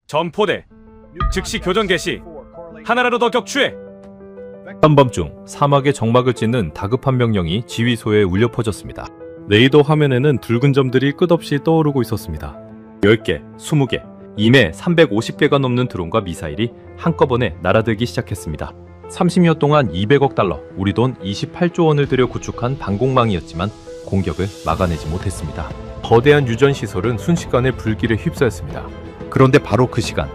점포대 즉시 교전 개시. 하나라도 더 격추해. 한밤중 사막의 정막을 찢는 다급한 명령이 지휘소에 울려 퍼졌습니다. 레이더 화면에는 붉은 점들이 끝없이 떠오르고 있었습니다. 10개, 20개, 이내 350개가 넘는 드론과 미사일이 한꺼번에 날아들기 시작했습니다. 30여 동안 200억 달러, 우리 돈 28조 원을 들여 구축한 방공망이었지만 공격을 막아내지 못했습니다. 거대한 유전시설은 순식간에 불길에 휩싸였습니다. 그런데 바로 그 시간,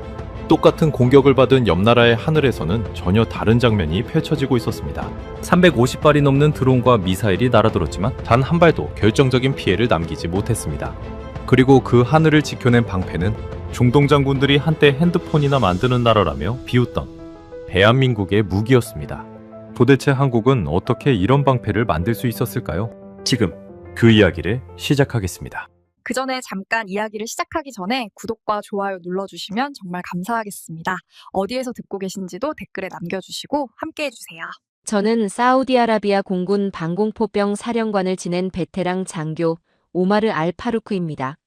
똑같은 공격을 받은 옆 나라의 하늘에서는 전혀 다른 장면이 펼쳐지고 있었습니다. 350발이 넘는 드론과 미사일이 날아들었지만 단 한 발도 결정적인 피해를 남기지 못했습니다. 그리고 그 하늘을 지켜낸 방패는 중동 장군들이 한때 핸드폰이나 만드는 나라라며 비웃던 대한민국의 무기였습니다. 도대체 한국은 어떻게 이런 방패를 만들 수 있었을까요? 지금 그 이야기를 시작하겠습니다. 그 전에 잠깐 이야기를 시작하기 전에 구독과 좋아요 눌러주시면 정말 감사하겠습니다. 어디에서 듣고 계신지도 댓글에 남겨주시고 함께 해주세요. 저는 사우디아라비아 공군 방공포병 사령관을 지낸 베테랑 장교 오마르 알 파루크입니다.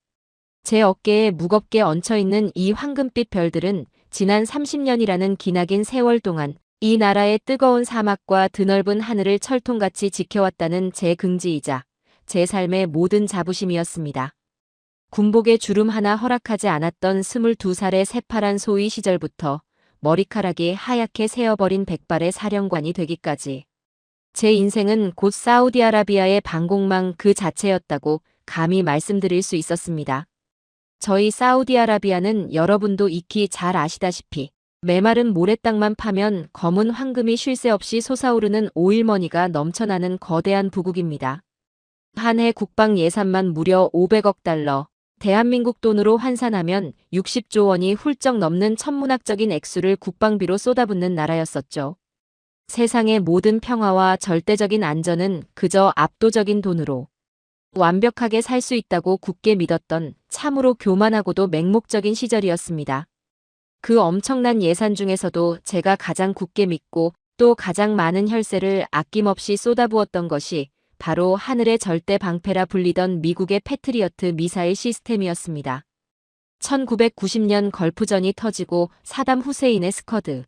제 어깨에 무겁게 얹혀있는 이 황금빛 별들은 지난 30년이라는 기나긴 세월 동안 이 나라의 뜨거운 사막과 드넓은 하늘을 철통같이 지켜왔다는 제 긍지이자 제 삶의 모든 자부심이었습니다. 군복에 주름 하나 허락하지 않았던 22살의 새파란 소위 시절부터 머리카락이 하얗게 새어버린 백발의 사령관이 되기까지 제 인생은 곧 사우디아라비아의 방공망 그 자체였다고 감히 말씀드릴 수 있었습니다. 저희 사우디아라비아는 여러분도 익히 잘 아시다시피 메마른 모래땅만 파면 검은 황금이 쉴 새 없이 솟아오르는 오일머니가 넘쳐나는 거대한 부국입니다. 한 해 국방 예산만 무려 500억 달러, 대한민국 돈으로 환산하면 60조 원이 훌쩍 넘는 천문학적인 액수를 국방비로 쏟아붓는 나라였었죠. 세상의 모든 평화와 절대적인 안전은 그저 압도적인 돈으로 완벽하게 살 수 있다고 굳게 믿었던 참으로 교만하고도 맹목적인 시절이었습니다. 그 엄청난 예산 중에서도 제가 가장 굳게 믿고 또 가장 많은 혈세를 아낌없이 쏟아부었던 것이 바로 하늘의 절대 방패라 불리던 미국의 패트리어트 미사일 시스템이었습니다. 1990년 걸프전이 터지고 사담 후세인의 스커드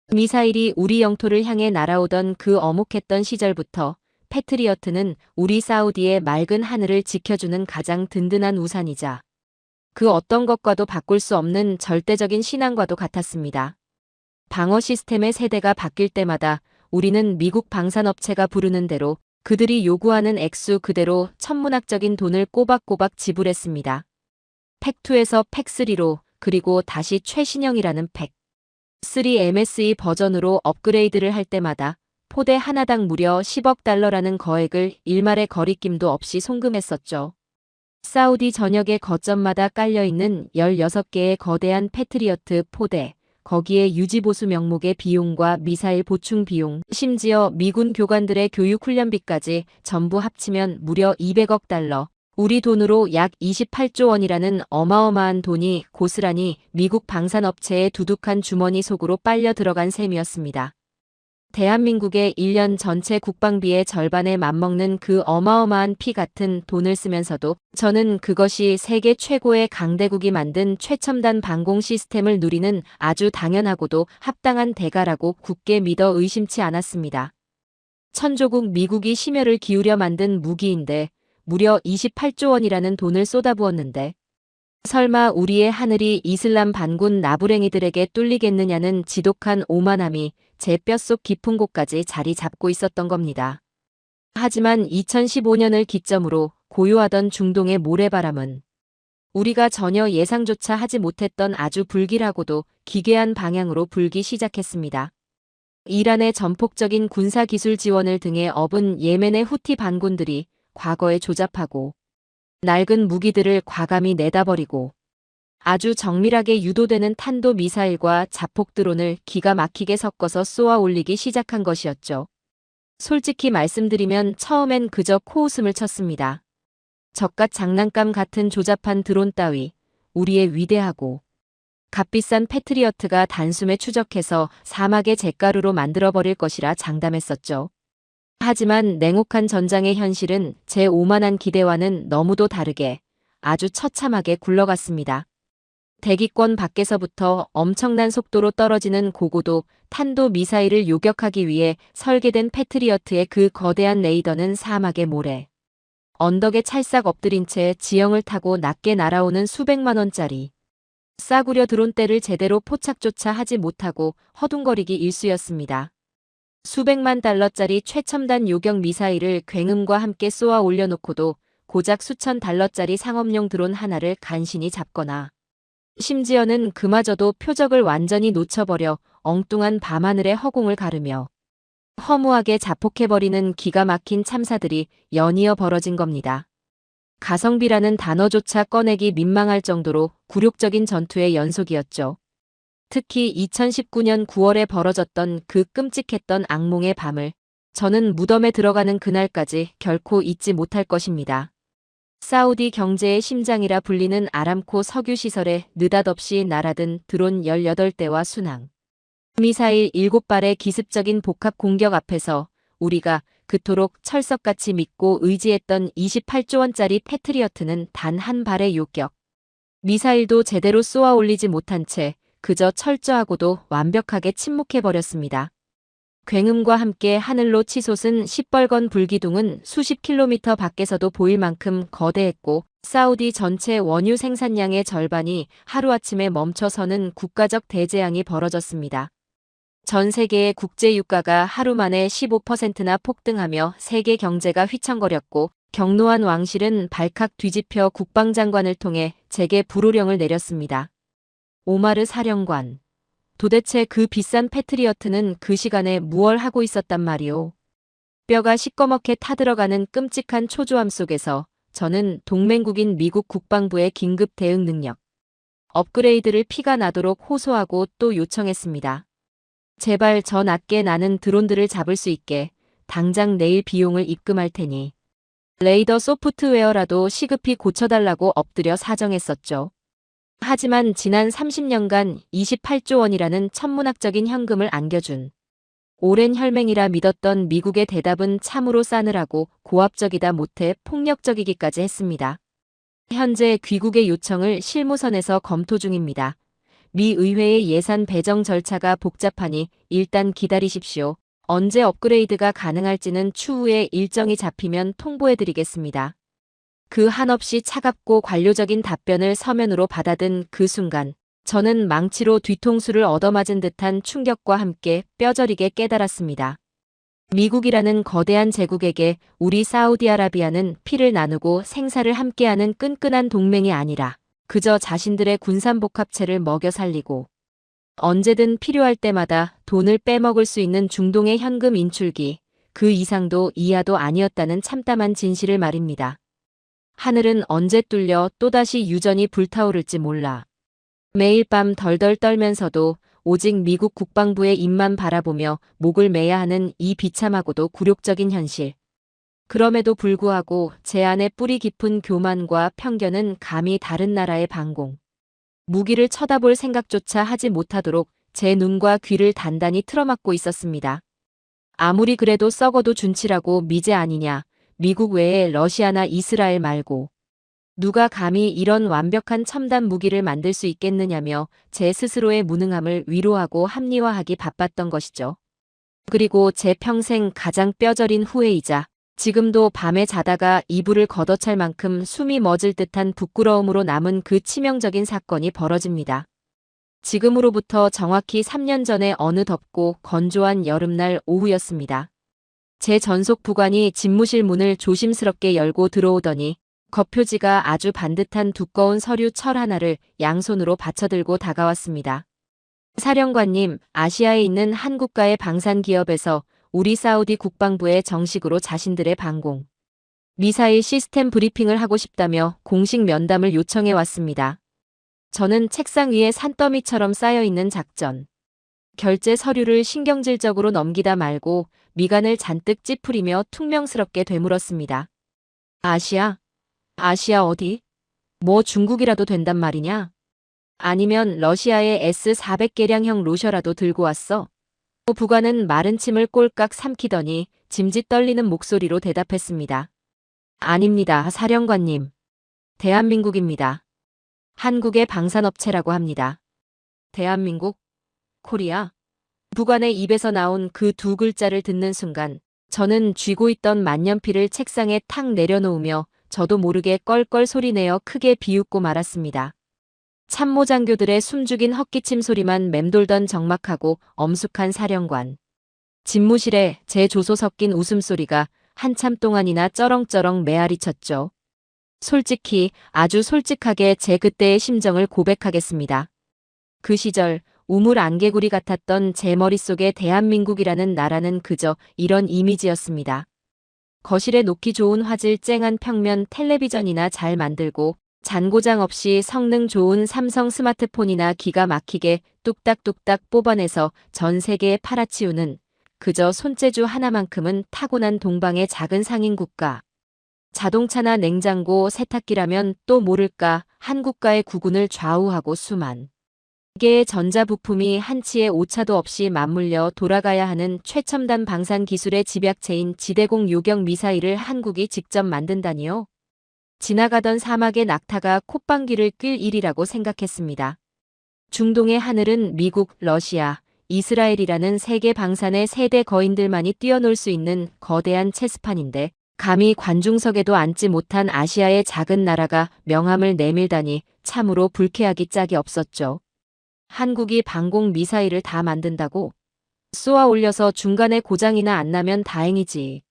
미사일이 우리 영토를 향해 날아오던 그 어묵했던 시절부터 패트리어트는 우리 사우디의 맑은 하늘을 지켜주는 가장 든든한 우산이자 그 어떤 것과도 바꿀 수 없는 절대적인 신앙과도 같았습니다. 방어 시스템의 세대가 바뀔 때마다 우리는 미국 방산업체가 부르는 대로 그들이 요구하는 액수 그대로 천문학적인 돈을 꼬박꼬박 지불했습니다. 팩2에서 팩3로 그리고 다시 최신형이라는 팩3 MSE 버전으로 업그레이드를 할 때마다 포대 하나당 무려 10억 달러라는 거액을 일말의 거리낌도 없이 송금했었죠. 사우디 전역의 거점마다 깔려있는 16개의 거대한 패트리어트 포대, 거기에 유지보수 명목의 비용과 미사일 보충 비용, 심지어 미군 교관들의 교육 훈련비까지 전부 합치면 무려 200억 달러, 우리 돈으로 약 28조 원이라는 어마어마한 돈이 고스란히 미국 방산업체의 두둑한 주머니 속으로 빨려 들어간 셈이었습니다. 대한민국의 1년 전체 국방비의 절반에 맞먹는 그 어마어마한 피 같은 돈을 쓰면서도 저는 그것이 세계 최고의 강대국이 만든 최첨단 방공 시스템을 누리는 아주 당연하고도 합당한 대가라고 굳게 믿어 의심치 않았습니다. 천조국 미국이 심혈을 기울여 만든 무기인데 무려 28조 원이라는 돈을 쏟아부었는데 설마 우리의 하늘이 이슬람 반군 나부랭이들에게 뚫리겠느냐는 지독한 오만함이 제 뼛속 깊은 곳까지 자리 잡고 있었던 겁니다. 하지만 2015년을 기점으로 고요하던 중동의 모래바람은 우리가 전혀 예상조차 하지 못했던 아주 불길하고도 기괴한 방향으로 불기 시작했습니다. 이란의 전폭적인 군사기술 지원을 등에 업은 예멘의 후티 반군들이 과거에 조잡하고 낡은 무기들을 과감히 내다버리고 아주 정밀하게 유도되는 탄도 미사일과 자폭 드론을 기가 막히게 섞어서 쏘아 올리기 시작한 것이었죠. 솔직히 말씀드리면 처음엔 그저 코웃음을 쳤습니다. 저깟 장난감 같은 조잡한 드론 따위, 우리의 위대하고 값비싼 패트리어트가 단숨에 추적해서 사막의 잿가루로 만들어버릴 것이라 장담했었죠. 하지만 냉혹한 전장의 현실은 제 오만한 기대와는 너무도 다르게 아주 처참하게 굴러갔습니다. 대기권 밖에서부터 엄청난 속도로 떨어지는 고고도 탄도 미사일을 요격하기 위해 설계된 패트리어트의 그 거대한 레이더는 사막의 모래. 언덕에 찰싹 엎드린 채 지형을 타고 낮게 날아오는 수백만 원짜리 싸구려 드론대를 제대로 포착조차 하지 못하고 허둥거리기 일쑤였습니다. 수백만 달러짜리 최첨단 요격 미사일을 굉음과 함께 쏘아 올려놓고도 고작 수천 달러짜리 상업용 드론 하나를 간신히 잡거나 심지어는 그마저도 표적을 완전히 놓쳐버려 엉뚱한 밤하늘의 허공을 가르며 허무하게 자폭해버리는 기가 막힌 참사들이 연이어 벌어진 겁니다. 가성비라는 단어조차 꺼내기 민망할 정도로 굴욕적인 전투의 연속이었죠. 특히 2019년 9월에 벌어졌던 그 끔찍했던 악몽의 밤을 저는 무덤에 들어가는 그날까지 결코 잊지 못할 것입니다. 사우디 경제의 심장이라 불리는 아람코 석유시설에 느닷없이 날아든 드론 18대와 순항 미사일 7발의 기습적인 복합 공격 앞에서 우리가 그토록 철석같이 믿고 의지했던 28조 원짜리 패트리어트는 단 한 발의 요격. 미사일도 제대로 쏘아 올리지 못한 채 그저 철저하고도 완벽하게 침묵해버렸습니다. 굉음과 함께 하늘로 치솟은 시뻘건 불기둥은 수십 킬로미터 밖에서도 보일 만큼 거대했고 사우디 전체 원유 생산량의 절반이 하루아침에 멈춰서는 국가적 대재앙이 벌어졌습니다. 전 세계의 국제 유가가 하루 만에 15%나 폭등하며 세계 경제가 휘청거렸고 경노한 왕실은 발칵 뒤집혀 국방장관을 통해 제게 불호령을 내렸습니다. 오마르 사령관. 도대체 그 비싼 패트리어트는 그 시간에 무얼 하고 있었단 말이오. 뼈가 시꺼멓게 타들어가는 끔찍한 초조함 속에서 저는 동맹국인 미국 국방부의 긴급 대응 능력, 업그레이드를 피가 나도록 호소하고 또 요청했습니다. 제발 저 낮게 나는 드론들을 잡을 수 있게 당장 내일 비용을 입금할 테니 레이더 소프트웨어라도 시급히 고쳐달라고 엎드려 사정했었죠. 하지만 지난 30년간 28조 원이라는 천문학적인 현금을 안겨준 오랜 혈맹이라 믿었던 미국의 대답은 참으로 싸늘하고 고압적이다 못해 폭력적이기까지 했습니다. 현재 귀국의 요청을 실무선에서 검토 중입니다. 미 의회의 예산 배정 절차가 복잡하니 일단 기다리십시오. 언제 업그레이드가 가능할지는 추후에 일정이 잡히면 통보해드리겠습니다. 그 한없이 차갑고 관료적인 답변을 서면으로 받아든 그 순간 저는 망치로 뒤통수를 얻어맞은 듯한 충격과 함께 뼈저리게 깨달았습니다. 미국이라는 거대한 제국에게 우리 사우디아라비아는 피를 나누고 생사를 함께하는 끈끈한 동맹이 아니라 그저 자신들의 군산복합체를 먹여 살리고 언제든 필요할 때마다 돈을 빼먹을 수 있는 중동의 현금 인출기, 그 이상도 이하도 아니었다는 참담한 진실을 말입니다. 하늘은 언제 뚫려 또다시 유전이 불타오를지 몰라. 매일 밤 덜덜 떨면서도 오직 미국 국방부의 입만 바라보며 목을 매야 하는 이 비참하고도 굴욕적인 현실. 그럼에도 불구하고 제 안의 뿌리 깊은 교만과 편견은 감히 다른 나라의 방공, 무기를 쳐다볼 생각조차 하지 못하도록 제 눈과 귀를 단단히 틀어막고 있었습니다. 아무리 그래도 썩어도 준치라고 미제 아니냐. 미국 외에 러시아나 이스라엘 말고 누가 감히 이런 완벽한 첨단 무기를 만들 수 있겠느냐며 제 스스로의 무능함을 위로하고 합리화하기 바빴던 것이죠. 그리고 제 평생 가장 뼈저린 후회이자 지금도 밤에 자다가 이불을 걷어찰 만큼 숨이 멎을 듯한 부끄러움으로 남은 그 치명적인 사건이 벌어집니다. 지금으로부터 정확히 3년 전의 어느 덥고 건조한 여름날 오후였습니다. 제 전속 부관이 집무실 문을 조심스럽게 열고 들어오더니 겉표지가 아주 반듯한 두꺼운 서류 철 하나를 양손으로 받쳐들고 다가왔습니다. 사령관님, 아시아에 있는 한 국가의 방산기업에서 우리 사우디 국방부에 정식으로 자신들의 방공, 미사일 시스템 브리핑을 하고 싶다며 공식 면담을 요청해 왔습니다. 저는 책상 위에 산더미처럼 쌓여있는 작전, 결제 서류를 신경질적으로 넘기다 말고 미간을 잔뜩 찌푸리며 퉁명스럽게 되물었습니다. 아시아? 아시아 어디? 뭐 중국이라도 된단 말이냐? 아니면 러시아의 S-400개량형 로셔라도 들고 왔어? 부관은 마른 침을 꼴깍 삼키더니 짐짓 떨리는 목소리로 대답했습니다. 아닙니다, 사령관님. 대한민국입니다. 한국의 방산업체라고 합니다. 대한민국, 코리아. 부관의 입에서 나온 그 두 글자를 듣는 순간 저는 쥐고 있던 만년필을 책상에 탁 내려놓으며 저도 모르게 껄껄 소리내어 크게 비웃고 말았습니다. 참모장교들의 숨죽인 헛기침 소리만 맴돌던 적막하고 엄숙한 사령관. 집무실에 제 조소 섞인 웃음소리가 한참 동안이나 쩌렁쩌렁 메아리 쳤죠. 솔직히 아주 솔직하게 제 그때의 심정을 고백하겠습니다. 그 시절 우물 안개구리 같았던 제 머릿속에 대한민국이라는 나라는 그저 이런 이미지였습니다. 거실에 놓기 좋은 화질 쨍한 평면 텔레비전이나 잘 만들고 잔고장 없이 성능 좋은 삼성 스마트폰이나 기가 막히게 뚝딱뚝딱 뽑아내서 전 세계에 팔아치우는 그저 손재주 하나만큼은 타고난 동방의 작은 상인 국가. 자동차나 냉장고, 세탁기라면 또 모를까 한국가의 구군을 좌우하고 수만 개의 전자부품이 한치의 오차도 없이 맞물려 돌아가야 하는 최첨단 방산 기술의 집약체인 지대공 요격 미사일을 한국이 직접 만든다니요. 지나가던 사막의 낙타가 콧방귀를 낄 일이라고 생각했습니다. 중동의 하늘은 미국, 러시아, 이스라엘이라는 세계 방산의 세대 거인들만이 뛰어놀 수 있는 거대한 체스판인데 감히 관중석에도 앉지 못한 아시아의 작은 나라가 명함을 내밀다니 참으로 불쾌하기 짝이 없었죠. 한국이 방공 미사일을 다 만든다고? 쏘아 올려서 중간에 고장이나 안 나면 다행이지.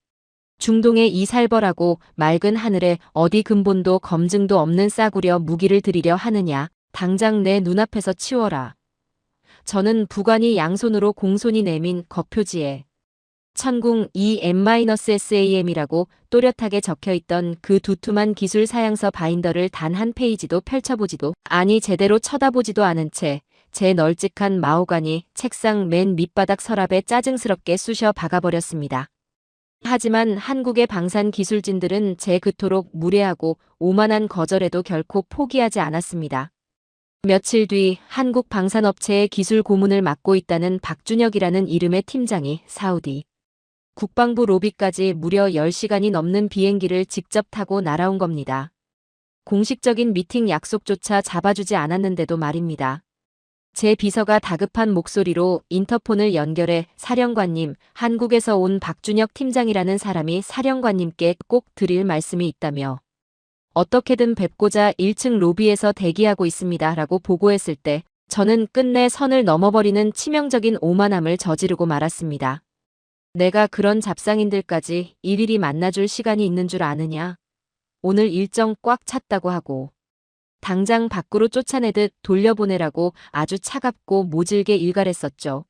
중동의 이 살벌하고 맑은 하늘에 어디 근본도 검증도 없는 싸구려 무기를 들이려 하느냐. 당장 내 눈앞에서 치워라. 저는 부관이 양손으로 공손히 내민 거표지에 천궁 EM-SAM이라고 또렷하게 적혀있던 그 두툼한 기술 사양서 바인더를 단 한 페이지도 펼쳐보지도 아니 제대로 쳐다보지도 않은 채 제 널찍한 마호가니 책상 맨 밑바닥 서랍에 짜증스럽게 쑤셔 박아버렸습니다. 하지만 한국의 방산 기술진들은 제 그토록 무례하고 오만한 거절에도 결코 포기하지 않았습니다. 며칠 뒤 한국 방산업체의 기술 고문을 맡고 있다는 박준혁이라는 이름의 팀장이 사우디 국방부 로비까지 무려 10시간이 넘는 비행기를 직접 타고 날아온 겁니다. 공식적인 미팅 약속조차 잡아주지 않았는데도 말입니다. 제 비서가 다급한 목소리로 인터폰을 연결해 사령관님, 한국에서 온 박준혁 팀장이라는 사람이 사령관님께 꼭 드릴 말씀이 있다며 어떻게든 뵙고자 1층 로비에서 대기하고 있습니다. 라고 보고했을 때 저는 끝내 선을 넘어버리는 치명적인 오만함을 저지르고 말았습니다. 내가 그런 잡상인들까지 일일이 만나줄 시간이 있는 줄 아느냐. 오늘 일정 꽉 찼다고 하고 당장 밖으로 쫓아내듯 돌려보내라고 아주 차갑고 모질게 일갈했었죠.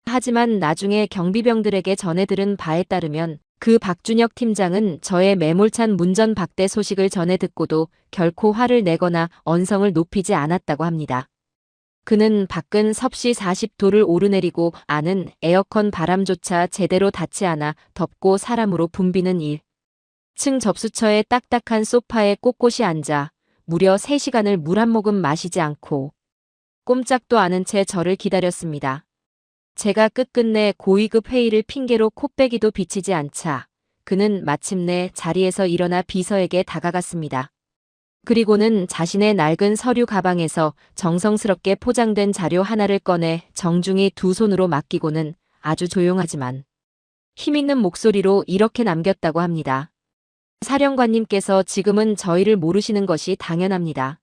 하지만 나중에 경비병들에게 전해들은 바에 따르면 그 박준혁 팀장은 저의 매몰찬 문전박대 소식을 전해 듣고도 결코 화를 내거나 언성을 높이지 않았다고 합니다. 그는 밖은 섭씨 40도를 오르내리고 아는 에어컨 바람조차 제대로 닿지 않아 덥고 사람으로 붐비는 1층 접수처의 딱딱한 소파에 꼿꼿이 앉아 무려 3시간을 물 한 모금 마시지 않고 꼼짝도 않은 채 저를 기다렸습니다. 제가 끝끝내 고위급 회의를 핑계로 코빼기도 비치지 않자 그는 마침내 자리에서 일어나 비서에게 다가갔습니다. 그리고는 자신의 낡은 서류 가방에서 정성스럽게 포장된 자료 하나를 꺼내 정중히 두 손으로 맡기고는 아주 조용하지만 힘있는 목소리로 이렇게 남겼다고 합니다. 사령관님께서 지금은 저희를 모르시는 것이 당연합니다.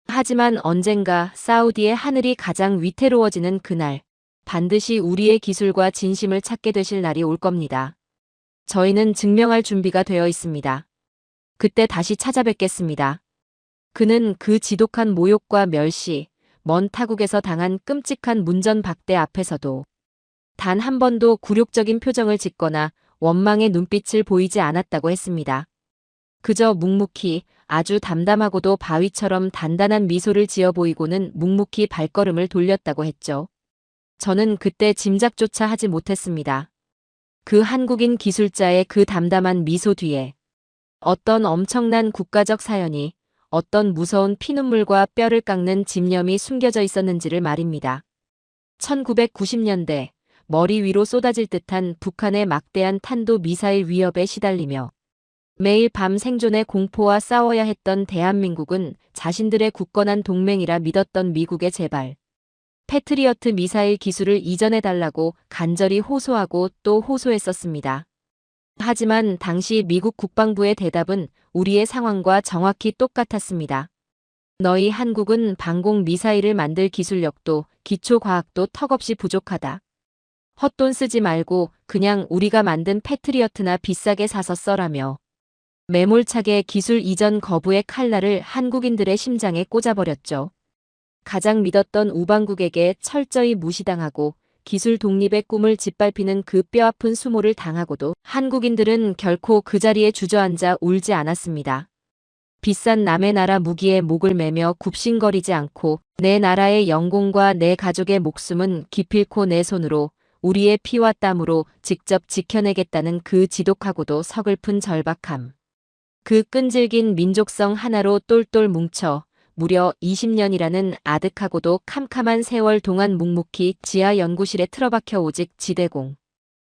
하지만 언젠가 사우디의 하늘이 가장 위태로워지는 그날 반드시 우리의 기술과 진심을 찾게 되실 날이 올 겁니다. 저희는 증명할 준비가 되어 있습니다. 그때 다시 찾아뵙겠습니다. 그는 그 지독한 모욕과 멸시, 먼 타국에서 당한 끔찍한 문전박대 앞에서도 단 한 번도 굴욕적인 표정을 짓거나 원망의 눈빛을 보이지 않았다고 했습니다. 그저 묵묵히 아주 담담하고도 바위처럼 단단한 미소를 지어 보이고는 묵묵히 발걸음을 돌렸다고 했죠. 저는 그때 짐작조차 하지 못했습니다. 그 한국인 기술자의 그 담담한 미소 뒤에 어떤 엄청난 국가적 사연이 어떤 무서운 피눈물과 뼈를 깎는 집념이 숨겨져 있었는지를 말입니다. 1990년대 머리 위로 쏟아질 듯한 북한의 막대한 탄도 미사일 위협에 시달리며 매일 밤 생존의 공포와 싸워야 했던 대한민국은 자신들의 굳건한 동맹이라 믿었던 미국의 제발 패트리어트 미사일 기술을 이전해달라고 간절히 호소하고 또 호소했었습니다. 하지만 당시 미국 국방부의 대답은 우리의 상황과 정확히 똑같았습니다. 너희 한국은 방공 미사일을 만들 기술력도 기초과학도 턱없이 부족하다. 헛돈 쓰지 말고 그냥 우리가 만든 패트리어트나 비싸게 사서 써라며 매몰차게 기술 이전 거부의 칼날을 한국인들의 심장에 꽂아버렸죠. 가장 믿었던 우방국에게 철저히 무시당하고 기술 독립의 꿈을 짓밟히는 그 뼈아픈 수모를 당하고도 한국인들은 결코 그 자리에 주저앉아 울지 않았습니다. 비싼 남의 나라 무기에 목을 매며 굽신거리지 않고 내 나라의 영공과 내 가족의 목숨은 기필코 내 손으로 우리의 피와 땀으로 직접 지켜내겠다는 그 지독하고도 서글픈 절박함. 그 끈질긴 민족성 하나로 똘똘 뭉쳐 무려 20년이라는 아득하고도 캄캄한 세월 동안 묵묵히 지하 연구실에 틀어박혀 오직 지대공.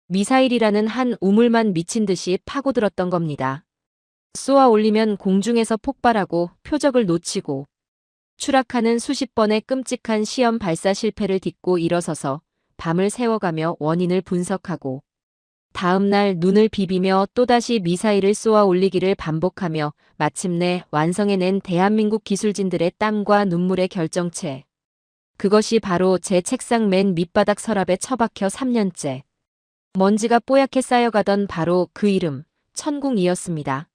미사일이라는 한 우물만 미친 듯이 파고들었던 겁니다. 쏘아 올리면 공중에서 폭발하고 표적을 놓치고 추락하는 수십 번의 끔찍한 시험 발사 실패를 딛고 일어서서 밤을 새워가며 원인을 분석하고 다음 날 눈을 비비며 또다시 미사일을 쏘아 올리기를 반복하며 마침내 완성해낸 대한민국 기술진들의 땀과 눈물의 결정체. 그것이 바로 제 책상 맨 밑바닥 서랍에 처박혀 3년째. 먼지가 뽀얗게 쌓여가던 바로 그 이름, 천궁이었습니다.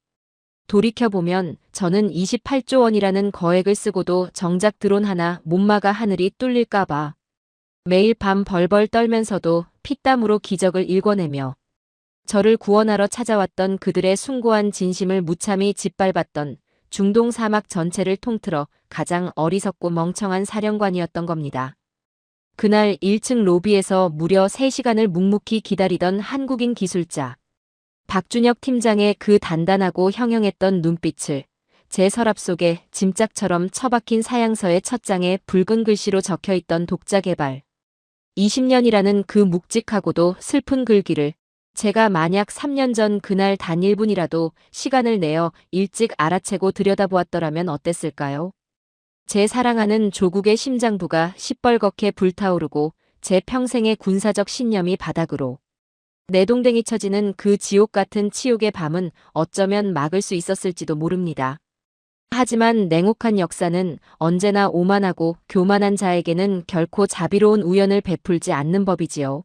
돌이켜보면 저는 28조 원이라는 거액을 쓰고도 정작 드론 하나 못 막아 하늘이 뚫릴까봐 매일 밤 벌벌 떨면서도 피땀으로 기적을 일궈내며 저를 구원하러 찾아왔던 그들의 숭고한 진심을 무참히 짓밟았던 중동 사막 전체를 통틀어 가장 어리석고 멍청한 사령관이었던 겁니다. 그날 1층 로비에서 무려 3시간을 묵묵히 기다리던 한국인 기술자 박준혁 팀장의 그 단단하고 형형했던 눈빛을 제 서랍 속에 짐짝처럼 처박힌 사양서의 첫 장에 붉은 글씨로 적혀있던 독자 개발 20년이라는 그 묵직하고도 슬픈 글귀를 제가 만약 3년 전 그날 단 1분이라도 시간을 내어 일찍 알아채고 들여다보았더라면 어땠을까요? 제 사랑하는 조국의 심장부가 시뻘겋게 불타오르고 제 평생의 군사적 신념이 바닥으로 내동댕이 쳐지는 그 지옥 같은 치욕의 밤은 어쩌면 막을 수 있었을지도 모릅니다. 하지만 냉혹한 역사는 언제나 오만하고 교만한 자에게는 결코 자비로운 우연을 베풀지 않는 법이지요.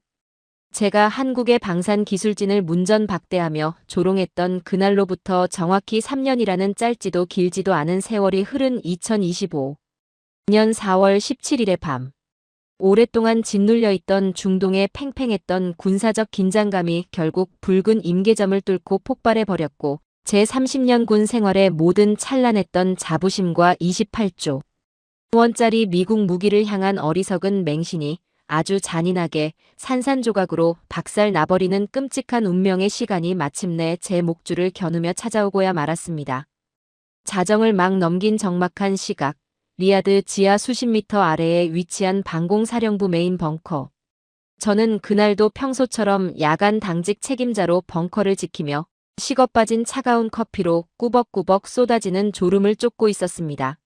제가 한국의 방산 기술진을 문전박대하며 조롱했던 그날로부터 정확히 3년이라는 짧지도 길지도 않은 세월이 흐른 2025년 4월 17일의 밤. 오랫동안 짓눌려 있던 중동의 팽팽했던 군사적 긴장감이 결국 붉은 임계점을 뚫고 폭발해버렸고 제30년 군 생활의 모든 찬란했던 자부심과 28조 원짜리 미국 무기를 향한 어리석은 맹신이 아주 잔인하게 산산조각으로 박살 나버리는 끔찍한 운명의 시간이 마침내 제 목줄을 겨누며 찾아오고야 말았습니다. 자정을 막 넘긴 적막한 시각, 리야드 지하 수십 미터 아래에 위치한 방공사령부 메인 벙커. 저는 그날도 평소처럼 야간 당직 책임자로 벙커를 지키며 식어 빠진 차가운 커피로 꾸벅꾸벅 쏟아지는 졸음을 쫓고 있었습니다.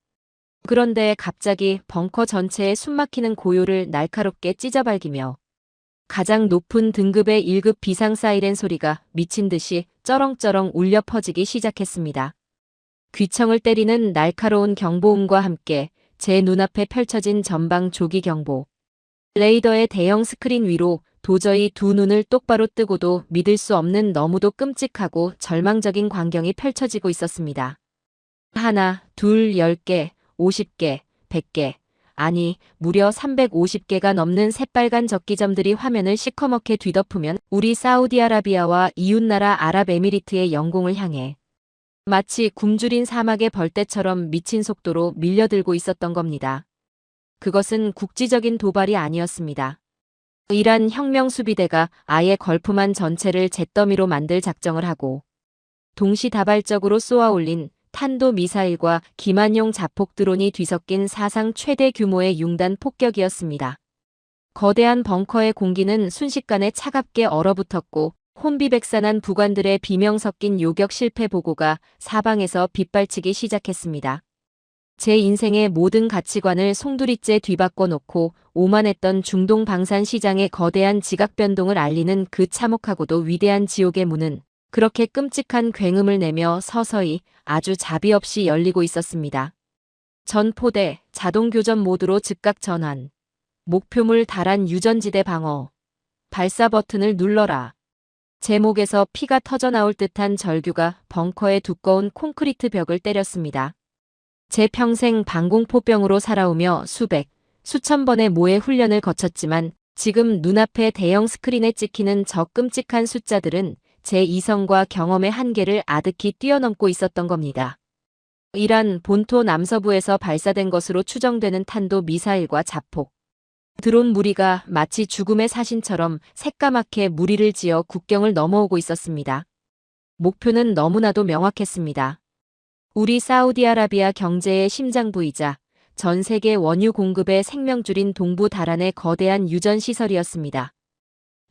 그런데 갑자기 벙커 전체에 숨막히는 고요를 날카롭게 찢어발기며 가장 높은 등급의 1급 비상 사이렌 소리가 미친 듯이 쩌렁쩌렁 울려 퍼지기 시작했습니다. 귀청을 때리는 날카로운 경보음과 함께 제 눈앞에 펼쳐진 전방 조기 경보. 레이더의 대형 스크린 위로 도저히 두 눈을 똑바로 뜨고도 믿을 수 없는 너무도 끔찍하고 절망적인 광경이 펼쳐지고 있었습니다. 하나, 둘, 10개, 50개, 100개, 아니 무려 350개가 넘는 새빨간 적기점들이 화면을 시커멓게 뒤덮으면 우리 사우디아라비아와 이웃나라 아랍에미리트의 영공을 향해 마치 굶주린 사막의 벌떼처럼 미친 속도로 밀려들고 있었던 겁니다. 그것은 국지적인 도발이 아니었습니다. 이란 혁명수비대가 아예 걸프만 전체를 잿더미로 만들 작정을 하고 동시다발적으로 쏘아올린 탄도미사일과 기만용 자폭 드론이 뒤섞인 사상 최대 규모의 융단 폭격이었습니다. 거대한 벙커의 공기는 순식간에 차갑게 얼어붙었고 혼비백산한 부관들의 비명 섞인 요격 실패 보고가 사방에서 빗발치기 시작했습니다. 제 인생의 모든 가치관을 송두리째 뒤바꿔 놓고 오만했던 중동 방산 시장의 거대한 지각 변동을 알리는 그 참혹하고도 위대한 지옥의 문은 그렇게 끔찍한 굉음을 내며 서서히 아주 자비 없이 열리고 있었습니다. 전 포대, 자동교전 모드로 즉각 전환. 목표물 달한 유전지대 방어. 발사 버튼을 눌러라. 제 목에서 피가 터져나올 듯한 절규가 벙커의 두꺼운 콘크리트 벽을 때렸습니다. 제 평생 방공포병으로 살아오며 수천 번의 모의 훈련을 거쳤지만 지금 눈앞에 대형 스크린에 찍히는 저 끔찍한 숫자들은 제 이성과 경험의 한계를 아득히 뛰어넘고 있었던 겁니다. 이란 본토 남서부에서 발사된 것으로 추정되는 탄도 미사일과 자폭, 드론 무리가 마치 죽음의 사신처럼 새까맣게 무리를 지어 국경을 넘어오고 있었습니다. 목표는 너무나도 명확했습니다. 우리 사우디아라비아 경제의 심장부이자 전 세계 원유 공급의 생명줄인 동부 다란의 거대한 유전시설이었습니다.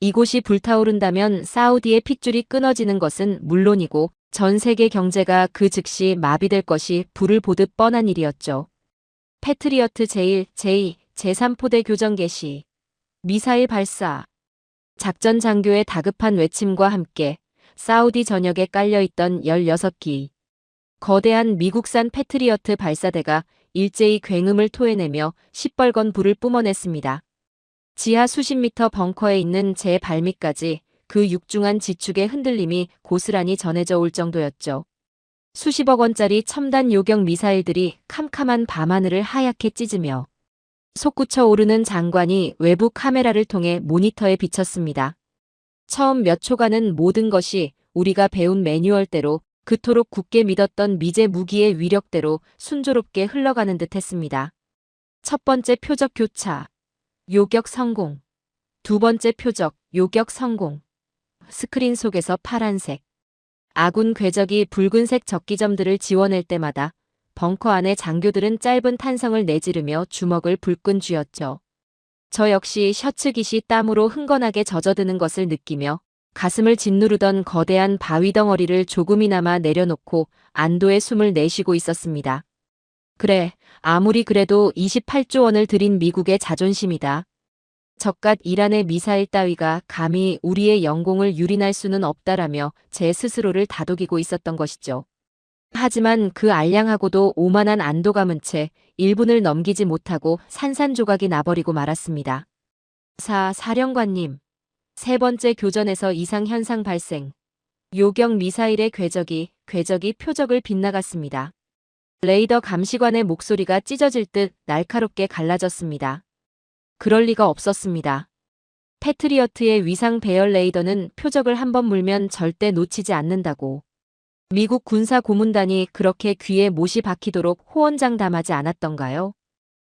이곳이 불타오른다면 사우디의 핏줄이 끊어지는 것은 물론이고 전 세계 경제가 그 즉시 마비될 것이 불을 보듯 뻔한 일이었죠. 패트리어트 제1, 제2, 제3포대 교전 개시, 미사일 발사, 작전 장교의 다급한 외침과 함께 사우디 전역에 깔려있던 16기 거대한 미국산 패트리어트 발사대가 일제히 굉음을 토해내며 시뻘건 불을 뿜어냈습니다. 지하 수십 미터 벙커에 있는 제 발밑까지 그 육중한 지축의 흔들림이 고스란히 전해져 올 정도였죠. 수십억 원짜리 첨단 요격 미사일들이 캄캄한 밤하늘을 하얗게 찢으며 솟구쳐 오르는 장관이 외부 카메라를 통해 모니터에 비쳤습니다. 처음 몇 초간은 모든 것이 우리가 배운 매뉴얼대로 그토록 굳게 믿었던 미제 무기의 위력대로 순조롭게 흘러가는 듯 했습니다. 첫 번째 표적 교차. 요격 성공. 두 번째 표적, 요격 성공. 스크린 속에서 파란색. 아군 궤적이 붉은색 적기점들을 지워낼 때마다 벙커 안의 장교들은 짧은 탄성을 내지르며 주먹을 불끈 쥐었죠. 저 역시 셔츠 깃이 땀으로 흥건하게 젖어드는 것을 느끼며 가슴을 짓누르던 거대한 바위 덩어리를 조금이나마 내려놓고 안도의 숨을 내쉬고 있었습니다. 그래, 아무리 그래도 28조 원을 들인 미국의 자존심이다. 적갓 이란의 미사일 따위가 감히 우리의 영공을 유린할 수는 없다라며 제 스스로를 다독이고 있었던 것이죠. 하지만 그 알량하고도 오만한 안도감은 채 1분을 넘기지 못하고 산산조각이 나버리고 말았습니다. 사령관님. 세 번째 교전에서 이상현상 발생. 요격 미사일의 궤적이 표적을 빗나갔습니다. 레이더 감시관의 목소리가 찢어질 듯 날카롭게 갈라졌습니다. 그럴 리가 없었습니다. 패트리어트의 위상 배열 레이더는 표적을 한번 물면 절대 놓치지 않는다고. 미국 군사 고문단이 그렇게 귀에 못이 박히도록 호언장담하지 않았던가요?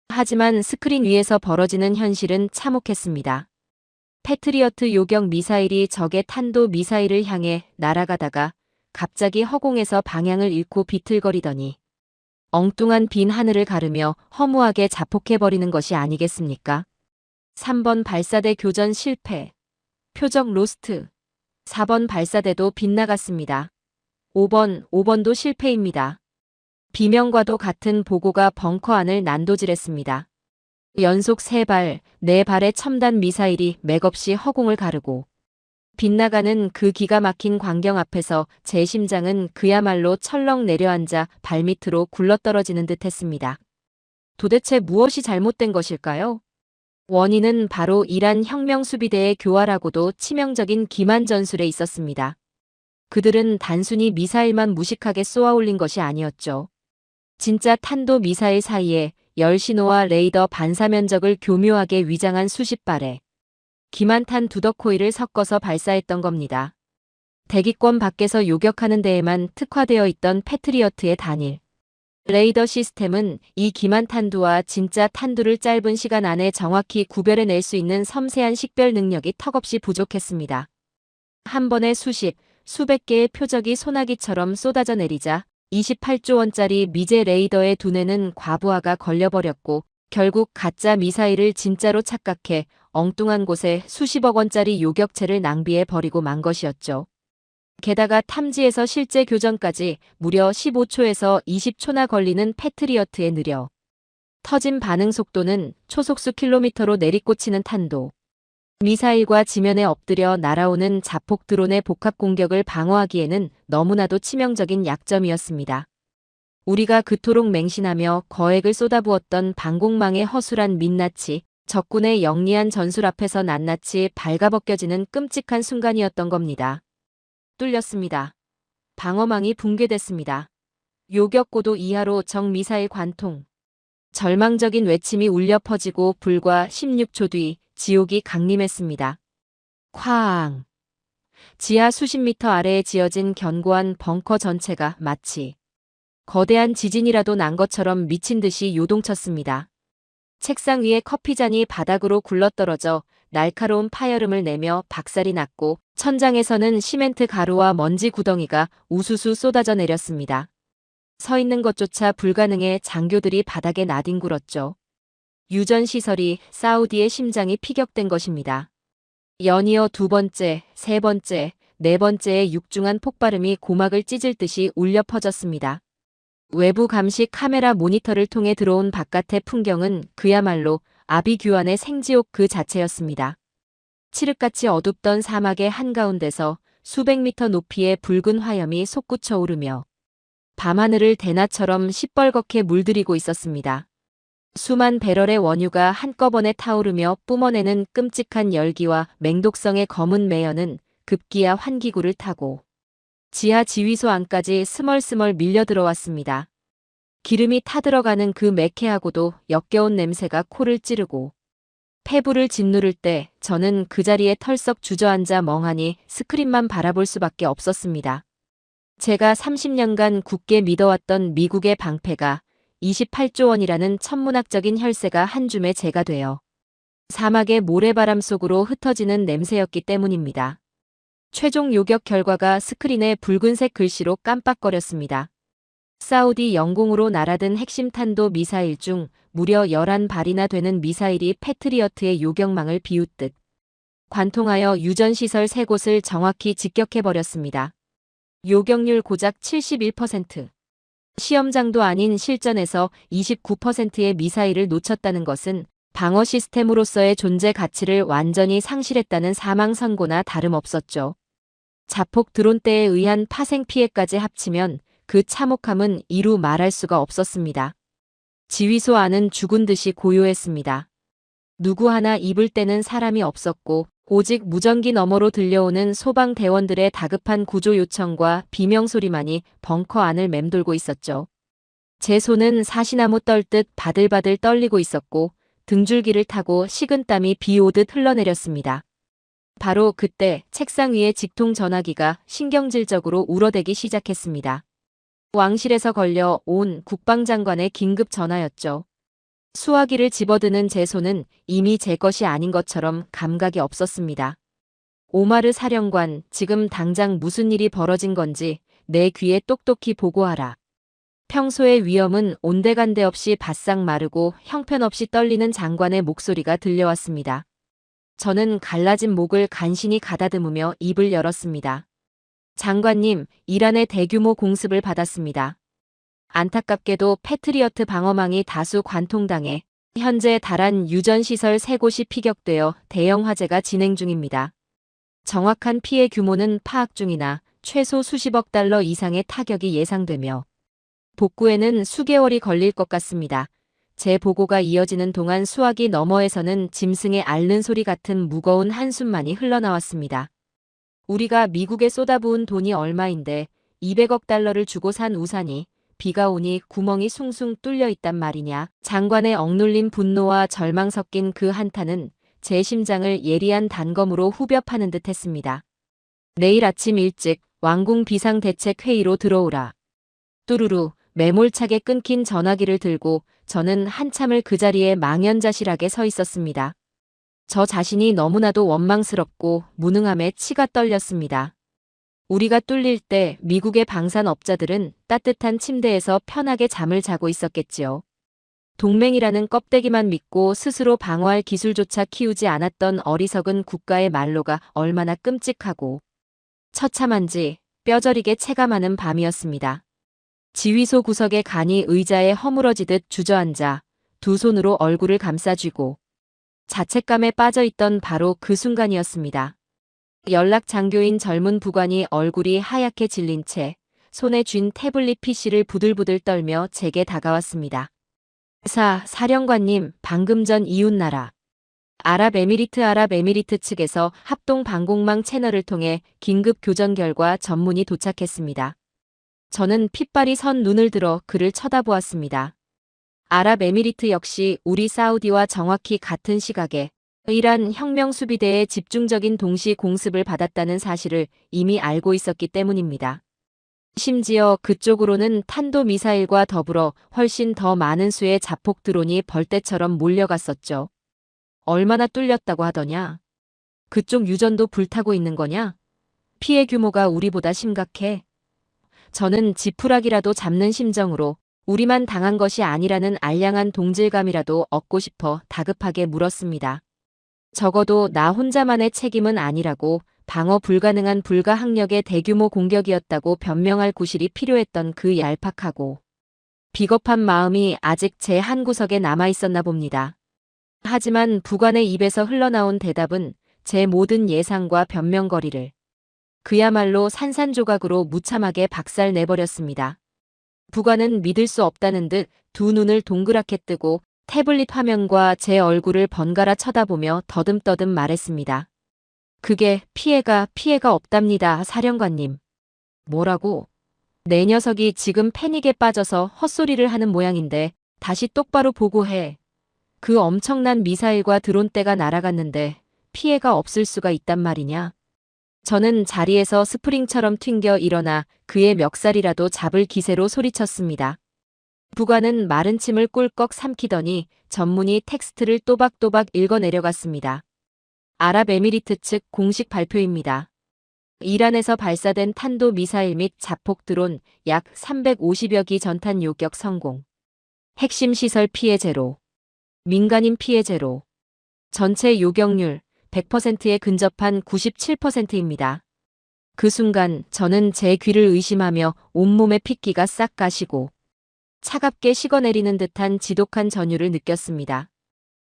하지만 스크린 위에서 벌어지는 현실은 참혹했습니다. 패트리어트 요격 미사일이 적의 탄도 미사일을 향해 날아가다가 갑자기 허공에서 방향을 잃고 비틀거리더니 엉뚱한 빈 하늘을 가르며 허무하게 자폭해버리는 것이 아니겠습니까? 3번 발사대 교전 실패. 표적 로스트. 4번 발사대도 빗나갔습니다. 5번도 실패입니다. 비명과도 같은 보고가 벙커 안을 난도질했습니다. 연속 3발, 4발의 첨단 미사일이 맥없이 허공을 가르고 빗나가는 그 기가 막힌 광경 앞에서 제 심장은 그야말로 철렁 내려앉아 발밑으로 굴러떨어지는 듯 했습니다. 도대체 무엇이 잘못된 것일까요? 원인은 바로 이란 혁명수비대의 교활하고도 치명적인 기만 전술에 있었습니다. 그들은 단순히 미사일만 무식하게 쏘아올린 것이 아니었죠. 진짜 탄도 미사일 사이에 열신호와 레이더 반사 면적을 교묘하게 위장한 수십 발의 기만탄 두더코일을 섞어서 발사했던 겁니다. 대기권 밖에서 요격하는 데에만 특화되어 있던 패트리어트의 단일 레이더 시스템은 이 기만탄두와 진짜 탄두를 짧은 시간 안에 정확히 구별해낼 수 있는 섬세한 식별 능력이 턱없이 부족했습니다. 한 번에 수백 개의 표적이 소나기처럼 쏟아져 내리자 28조 원짜리 미제 레이더의 두뇌는 과부하가 걸려버렸고 결국 가짜 미사일을 진짜로 착각해 엉뚱한 곳에 수십억 원짜리 요격체를 낭비해 버리고 만 것이었죠. 게다가 탐지에서 실제 교전까지 무려 15초에서 20초나 걸리는 패트리어트에 느려 터진 반응 속도는 초속수 킬로미터로 내리꽂히는 탄도. 미사일과 지면에 엎드려 날아오는 자폭 드론의 복합 공격을 방어하기에는 너무나도 치명적인 약점이었습니다. 우리가 그토록 맹신하며 거액을 쏟아부었던 방공망의 허술한 민낯이 적군의 영리한 전술 앞에서 낱낱이 발가벗겨지는 끔찍한 순간이었던 겁니다. 뚫렸습니다. 방어망이 붕괴됐습니다. 요격고도 이하로 적 미사일 관통. 절망적인 외침이 울려 퍼지고 불과 16초 뒤 지옥이 강림했습니다. 쾅! 지하 수십 미터 아래에 지어진 견고한 벙커 전체가 마치 거대한 지진이라도 난 것처럼 미친 듯이 요동쳤습니다. 책상 위에 커피잔이 바닥으로 굴러떨어져 날카로운 파열음을 내며 박살이 났고 천장에서는 시멘트 가루와 먼지 구덩이가 우수수 쏟아져 내렸습니다. 서 있는 것조차 불가능해 장교들이 바닥에 나뒹굴었죠. 유전시설이 사우디의 심장이 피격된 것입니다. 연이어 두 번째, 세 번째, 네 번째의 육중한 폭발음이 고막을 찢을 듯이 울려 퍼졌습니다. 외부 감시 카메라 모니터를 통해 들어온 바깥의 풍경은 그야말로 아비규환의 생지옥 그 자체였습니다. 칠흑같이 어둡던 사막의 한가운데서 수백 미터 높이의 붉은 화염이 솟구쳐 오르며 밤하늘을 대낮처럼 시뻘겋게 물들이고 있었습니다. 수만 배럴의 원유가 한꺼번에 타오르며 뿜어내는 끔찍한 열기와 맹독성의 검은 매연은 급기야 환기구를 타고 지하 지휘소 안까지 스멀스멀 밀려 들어왔습니다. 기름이 타들어가는 그 매캐하고도 역겨운 냄새가 코를 찌르고 폐부를 짓누를 때 저는 그 자리에 털썩 주저앉아 멍하니 스크린만 바라볼 수밖에 없었습니다. 제가 30년간 굳게 믿어왔던 미국의 방패가 28조 원이라는 천문학적인 혈세가 한 줌의 재가 되어 사막의 모래바람 속으로 흩어지는 냄새였기 때문입니다. 최종 요격 결과가 스크린에 붉은색 글씨로 깜빡거렸습니다. 사우디 영공으로 날아든 핵심 탄도 미사일 중 무려 11발이나 되는 미사일이 패트리어트의 요격망을 비웃듯 관통하여 유전시설 3곳을 정확히 직격해버렸습니다. 요격률 고작 71%. 시험장도 아닌 실전에서 29%의 미사일을 놓쳤다는 것은 방어 시스템으로서의 존재 가치를 완전히 상실했다는 사망 선고나 다름없었죠. 자폭 드론대에 의한 파생 피해까지 합치면 그 참혹함은 이루 말할 수가 없었습니다. 지휘소 안은 죽은 듯이 고요했습니다. 누구 하나 입을 떼는 사람이 없었고 오직 무전기 너머로 들려오는 소방대원들의 다급한 구조 요청과 비명소리만이 벙커 안을 맴돌고 있었죠. 제 손은 사시나무 떨듯 바들바들 떨리고 있었고 등줄기를 타고 식은땀이 비 오듯 흘러내렸습니다. 바로 그때 책상 위의 직통 전화기가 신경질적으로 울어대기 시작했습니다. 왕실에서 걸려 온 국방장관의 긴급 전화였죠. 수화기를 집어드는 제 손은 이미 제 것이 아닌 것처럼 감각이 없었습니다. 오마르 사령관, 지금 당장 무슨 일이 벌어진 건지 내 귀에 똑똑히 보고하라. 평소의 위험은 온데간데 없이 바싹 마르고 형편없이 떨리는 장관의 목소리가 들려왔습니다. 저는 갈라진 목을 간신히 가다듬으며 입을 열었습니다. 장관님, 이란의 대규모 공습을 받았습니다. 안타깝게도 패트리어트 방어망이 다수 관통당해 현재 다란 유전시설 3곳이 피격되어 대형 화재가 진행 중입니다. 정확한 피해 규모는 파악 중이나 최소 수십억 달러 이상의 타격이 예상되며 복구에는 수개월이 걸릴 것 같습니다. 제 보고가 이어지는 동안 수화기 너머에서는 짐승의 앓는 소리 같은 무거운 한숨만이 흘러나왔습니다. 우리가 미국에 쏟아부은 돈이 얼마인데 200억 달러를 주고 산 우산이 비가 오니 구멍이 숭숭 뚫려 있단 말이냐. 장관의 억눌린 분노와 절망 섞인 그 한탄은 제 심장을 예리한 단검으로 후벼 파는 듯 했습니다. 내일 아침 일찍 왕궁 비상대책회의로 들어오라. 뚜루루. 매몰차게 끊긴 전화기를 들고 저는 한참을 그 자리에 망연자실하게 서 있었습니다. 저 자신이 너무나도 원망스럽고 무능함에 치가 떨렸습니다. 우리가 뚫릴 때 미국의 방산업자들은 따뜻한 침대에서 편하게 잠을 자고 있었겠지요. 동맹이라는 껍데기만 믿고 스스로 방어할 기술조차 키우지 않았던 어리석은 국가의 말로가 얼마나 끔찍하고 처참한지 뼈저리게 체감하는 밤이었습니다. 지휘소 구석에 간이 의자에 허물어지듯 주저앉아 두 손으로 얼굴을 감싸쥐고 자책감에 빠져있던 바로 그 순간이었습니다. 연락 장교인 젊은 부관이 얼굴이 하얗게 질린 채 손에 쥔 태블릿 PC를 부들부들 떨며 제게 다가왔습니다. 사령관님, 방금 전 이웃나라 아랍에미리트 측에서 합동 방공망 채널을 통해 긴급 교전 결과 전문이 도착했습니다. 저는 핏발이 선 눈을 들어 그를 쳐다보았습니다. 아랍에미리트 역시 우리 사우디와 정확히 같은 시각에 이란 혁명수비대의 집중적인 동시 공습을 받았다는 사실을 이미 알고 있었기 때문입니다. 심지어 그쪽으로는 탄도미사일과 더불어 훨씬 더 많은 수의 자폭 드론이 벌떼처럼 몰려갔었죠. 얼마나 뚫렸다고 하더냐? 그쪽 유전도 불타고 있는 거냐? 피해 규모가 우리보다 심각해. 저는 지푸라기라도 잡는 심정으로 우리만 당한 것이 아니라는 알량한 동질감이라도 얻고 싶어 다급하게 물었습니다. 적어도 나 혼자만의 책임은 아니라고, 방어 불가능한 불가항력의 대규모 공격이었다고 변명할 구실이 필요했던 그 얄팍하고 비겁한 마음이 아직 제 한구석에 남아있었나 봅니다. 하지만 부관의 입에서 흘러나온 대답은 제 모든 예상과 변명거리를 그야말로 산산조각으로 무참하게 박살내버렸습니다. 부관은 믿을 수 없다는 듯 두 눈을 동그랗게 뜨고 태블릿 화면과 제 얼굴을 번갈아 쳐다보며 더듬더듬 말했습니다. 그게 피해가 없답니다, 사령관님. 뭐라고? 내 녀석이 지금 패닉에 빠져서 헛소리를 하는 모양인데 다시 똑바로 보고해. 그 엄청난 미사일과 드론대가 날아갔는데 피해가 없을 수가 있단 말이냐? 저는 자리에서 스프링처럼 튕겨 일어나 그의 멱살이라도 잡을 기세로 소리쳤습니다. 부관은 마른 침을 꿀꺽 삼키더니 전문이 텍스트를 또박또박 읽어 내려갔습니다. 아랍에미리트 측 공식 발표입니다. 이란에서 발사된 탄도 미사일 및 자폭 드론 약 350여 기 전탄 요격 성공. 핵심 시설 피해 제로. 민간인 피해 제로. 전체 요격률 100%에 근접한 97%입니다. 그 순간 저는 제 귀를 의심하며 온몸의 핏기가 싹 가시고 차갑게 식어내리는 듯한 지독한 전율을 느꼈습니다.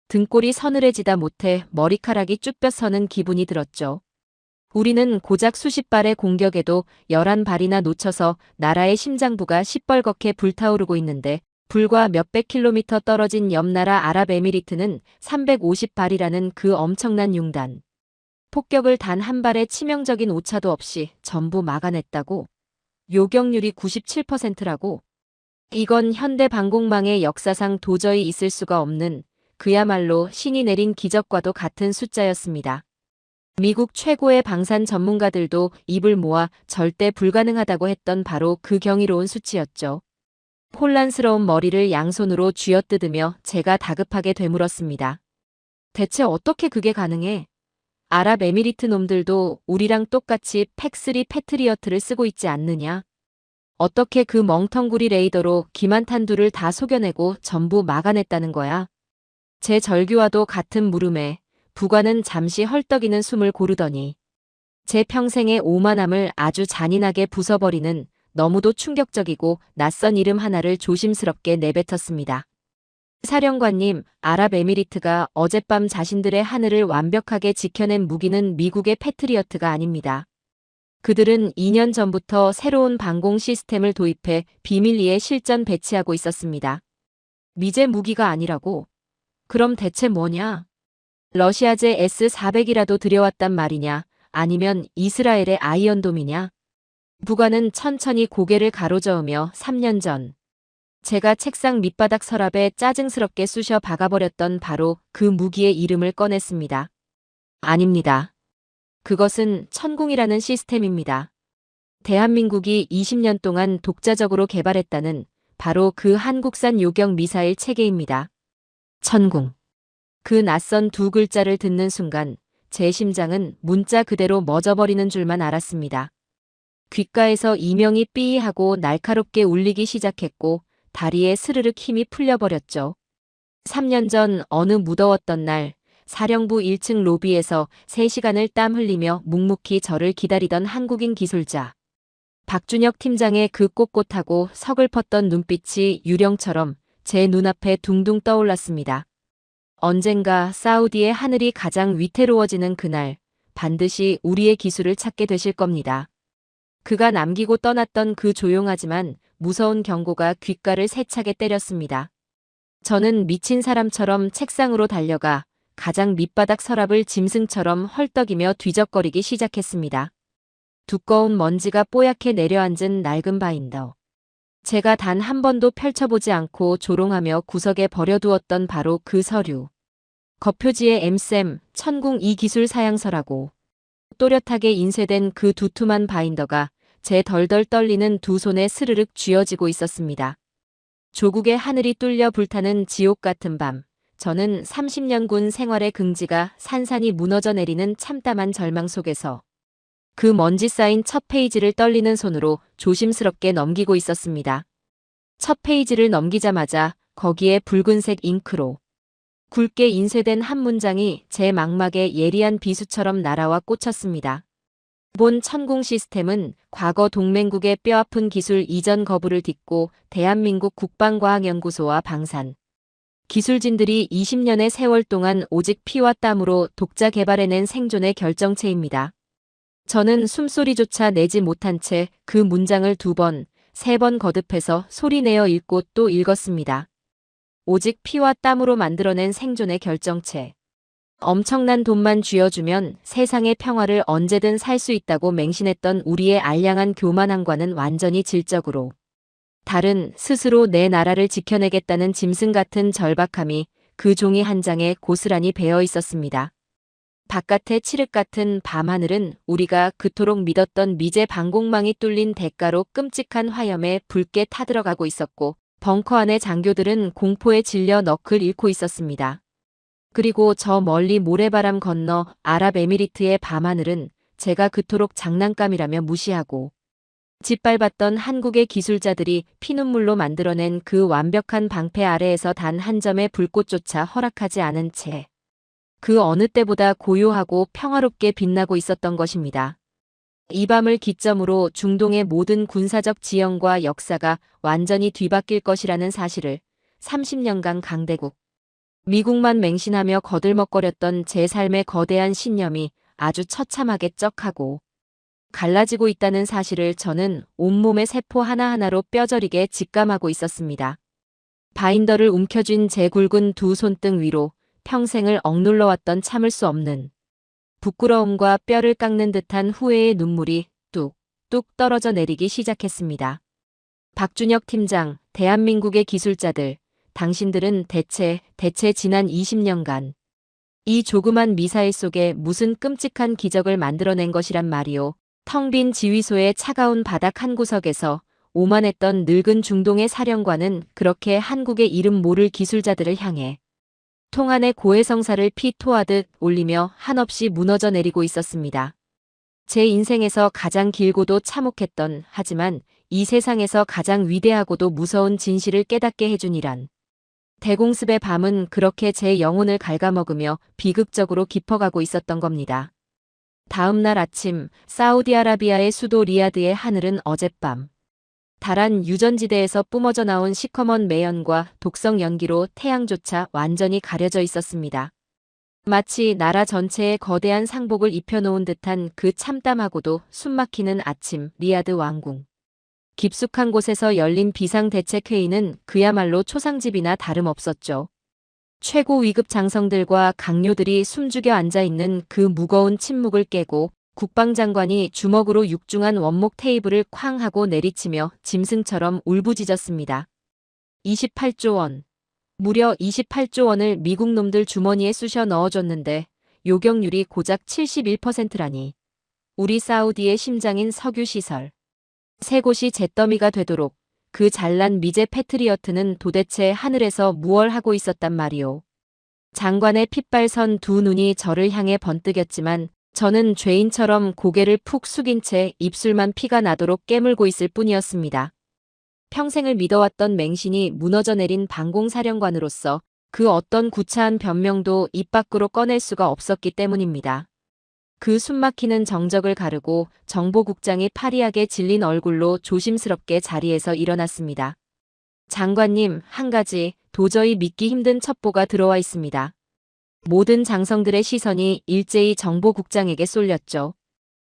등골이 서늘해지다 못해 머리카락이 쭈뼛 서는 기분이 들었죠. 우리는 고작 수십 발의 공격에도 11발이나 놓쳐서 나라의 심장부가 시뻘겋게 불타오르고 있는데 불과 몇백 킬로미터 떨어진 옆 나라 아랍에미리트는 350발이라는 그 엄청난 융단. 폭격을 단 한 발의 치명적인 오차도 없이 전부 막아냈다고? 요격률이 97%라고? 이건 현대 방공망의 역사상 도저히 있을 수가 없는 그야말로 신이 내린 기적과도 같은 숫자였습니다. 미국 최고의 방산 전문가들도 입을 모아 절대 불가능하다고 했던 바로 그 경이로운 수치였죠. 혼란스러운 머리를 양손으로 쥐어뜯으며 제가 다급하게 되물었습니다. 대체 어떻게 그게 가능해? 아랍에미리트 놈들도 우리랑 똑같이 팩3 패트리어트를 쓰고 있지 않느냐? 어떻게 그 멍텅구리 레이더로 기만탄두를 다 속여내고 전부 막아냈다는 거야? 제 절규와도 같은 물음에 부관은 잠시 헐떡이는 숨을 고르더니 제 평생의 오만함을 아주 잔인하게 부숴버리는 너무도 충격적이고 낯선 이름 하나를 조심스럽게 내뱉었습니다. 사령관님, 아랍에미리트가 어젯밤 자신들의 하늘을 완벽하게 지켜낸 무기는 미국의 패트리어트가 아닙니다. 그들은 2년 전부터 새로운 방공 시스템을 도입해 비밀리에 실전 배치하고 있었습니다. 미제 무기가 아니라고? 그럼 대체 뭐냐? 러시아제 S-400이라도 들여왔단 말이냐? 아니면 이스라엘의 아이언돔이냐? 부관은 천천히 고개를 가로저으며 3년 전 제가 책상 밑바닥 서랍에 짜증스럽게 쑤셔 박아버렸던 바로 그 무기의 이름을 꺼냈습니다. 아닙니다. 그것은 천궁이라는 시스템입니다. 대한민국이 20년 동안 독자적으로 개발했다는 바로 그 한국산 요격 미사일 체계입니다. 천궁. 그 낯선 두 글자를 듣는 순간 제 심장은 문자 그대로 멎어버리는 줄만 알았습니다. 귓가에서 이명이 삐하고 날카롭게 울리기 시작했고 다리에 스르륵 힘이 풀려버렸죠. 3년 전 어느 무더웠던 날, 사령부 1층 로비에서 3시간을 땀 흘리며 묵묵히 저를 기다리던 한국인 기술자. 박준혁 팀장의 그 꼿꼿하고 서글펐던 눈빛이 유령처럼 제 눈앞에 둥둥 떠올랐습니다. 언젠가 사우디의 하늘이 가장 위태로워지는 그날, 반드시 우리의 기술을 찾게 되실 겁니다. 그가 남기고 떠났던 그 조용하지만 무서운 경고가 귓가를 세차게 때렸습니다. 저는 미친 사람처럼 책상으로 달려가 가장 밑바닥 서랍을 짐승처럼 헐떡이며 뒤적거리기 시작했습니다. 두꺼운 먼지가 뽀얗게 내려앉은 낡은 바인더. 제가 단 한 번도 펼쳐보지 않고 조롱하며 구석에 버려두었던 바로 그 서류. 겉표지에 엠셈, 천궁 이 기술 사양서라고. 또렷하게 인쇄된 그 두툼한 바인더가 제 덜덜 떨리는 두 손에 스르륵 쥐어지고 있었습니다. 조국의 하늘이 뚫려 불타는 지옥 같은 밤. 저는 30년 군 생활의 긍지가 산산이 무너져 내리는 참담한 절망 속에서 그 먼지 쌓인 첫 페이지를 떨리는 손으로 조심스럽게 넘기고 있었습니다. 첫 페이지를 넘기자마자 거기에 붉은색 잉크로 굵게 인쇄된 한 문장이 제 망막에 예리한 비수처럼 날아와 꽂혔습니다. 본 천궁 시스템은 과거 동맹국의 뼈아픈 기술 이전 거부를 딛고 대한민국 국방과학연구소와 방산 기술진들이 20년의 세월 동안 오직 피와 땀으로 독자 개발해낸 생존의 결정체입니다. 저는 숨소리조차 내지 못한 채 그 문장을 2번, 3번 거듭해서 소리내어 읽고 또 읽었습니다. 오직 피와 땀으로 만들어낸 생존의 결정체. 엄청난 돈만 쥐어주면 세상의 평화를 언제든 살 수 있다고 맹신했던 우리의 알량한 교만함과는 완전히 질적으로 다른 스스로 내 나라를 지켜내겠다는 짐승 같은 절박함이 그 종이 한 장에 고스란히 배어 있었습니다. 바깥의 칠흑 같은 밤하늘은 우리가 그토록 믿었던 미제 방공망이 뚫린 대가로 끔찍한 화염에 붉게 타들어가고 있었고 벙커 안의 장교들은 공포에 질려 넋을 잃고 있었습니다. 그리고 저 멀리 모래바람 건너 아랍에미리트의 밤하늘은 제가 그토록 장난감이라며 무시하고 짓밟았던 한국의 기술자들이 피눈물로 만들어낸 그 완벽한 방패 아래에서 단 한 점의 불꽃조차 허락하지 않은 채 그 어느 때보다 고요하고 평화롭게 빛나고 있었던 것입니다. 이 밤을 기점으로 중동의 모든 군사적 지형과 역사가 완전히 뒤바뀔 것이라는 사실을 30년간 강대국, 미국만 맹신하며 거들먹거렸던 제 삶의 거대한 신념이 아주 처참하게 쩍하고 갈라지고 있다는 사실을 저는 온몸의 세포 하나하나로 뼈저리게 직감하고 있었습니다. 바인더를 움켜쥔 제 굵은 두 손등 위로 평생을 억눌러왔던 참을 수 없는 부끄러움과 뼈를 깎는 듯한 후회의 눈물이 뚝뚝 떨어져 내리기 시작했습니다. 박준혁 팀장, 대한민국의 기술자들, 당신들은 대체 지난 20년간 이 조그만 미사일 속에 무슨 끔찍한 기적을 만들어낸 것이란 말이오. 텅 빈 지휘소의 차가운 바닥 한 구석에서 오만했던 늙은 중동의 사령관은 그렇게 한국의 이름 모를 기술자들을 향해 통 안의 고해성사를 피토하듯 올리며 한없이 무너져 내리고 있었습니다. 제 인생에서 가장 길고도 참혹했던 하지만 이 세상에서 가장 위대하고도 무서운 진실을 깨닫게 해준 이란 대공습의 밤은 그렇게 제 영혼을 갉아먹으며 비극적으로 깊어가고 있었던 겁니다. 다음 날 아침 사우디아라비아의 수도 리야드의 하늘은 어젯밤 달한 유전지대에서 뿜어져 나온 시커먼 매연과 독성 연기로 태양조차 완전히 가려져 있었습니다. 마치 나라 전체에 거대한 상복을 입혀놓은 듯한 그 참담하고도 숨막히는 아침 리야드 왕궁. 깊숙한 곳에서 열린 비상대책회의는 그야말로 초상집이나 다름없었죠. 최고 위급 장성들과 강요들이 숨죽여 앉아있는 그 무거운 침묵을 깨고 국방장관이 주먹으로 육중한 원목 테이블을 쾅 하고 내리치며 짐승처럼 울부짖었습니다. 28조 원. 무려 28조 원을 미국 놈들 주머니에 쑤셔 넣어줬는데 요격률이 고작 71%라니. 우리 사우디의 심장인 석유시설. 새 곳이 잿더미가 되도록 그 잘난 미제 패트리어트는 도대체 하늘에서 무얼 하고 있었단 말이오. 장관의 핏발선 두 눈이 저를 향해 번뜩였지만 저는 죄인처럼 고개를 푹 숙인 채 입술만 피가 나도록 깨물고 있을 뿐이었습니다. 평생을 믿어왔던 맹신이 무너져 내린 방공사령관으로서 그 어떤 구차한 변명도 입 밖으로 꺼낼 수가 없었기 때문입니다. 그 숨막히는 정적을 가르고 정보국장이 파리하게 질린 얼굴로 조심스럽게 자리에서 일어났습니다. 장관님, 한 가지 도저히 믿기 힘든 첩보가 들어와 있습니다. 모든 장성들의 시선이 일제히 정보국장에게 쏠렸죠.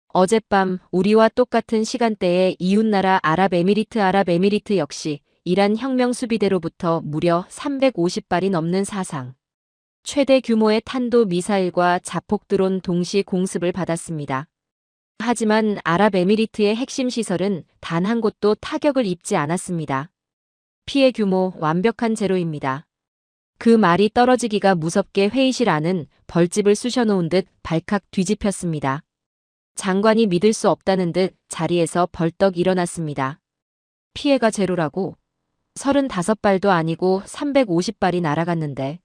어젯밤 우리와 똑같은 시간대에 이웃나라 아랍에미리트 역시 이란 혁명 수비대로부터 무려 350발이 넘는 사상. 최대 규모의 탄도 미사일과 자폭 드론 동시 공습을 받았습니다. 하지만 아랍에미리트의 핵심 시설은 단 한 곳도 타격을 입지 않았습니다. 피해 규모 완벽한 제로입니다. 그 말이 떨어지기가 무섭게 회의실 안은 벌집을 쑤셔놓은 듯 발칵 뒤집혔습니다. 장관이 믿을 수 없다는 듯 자리에서 벌떡 일어났습니다. 피해가 제로라고? 35발도 아니고 350발이 날아갔는데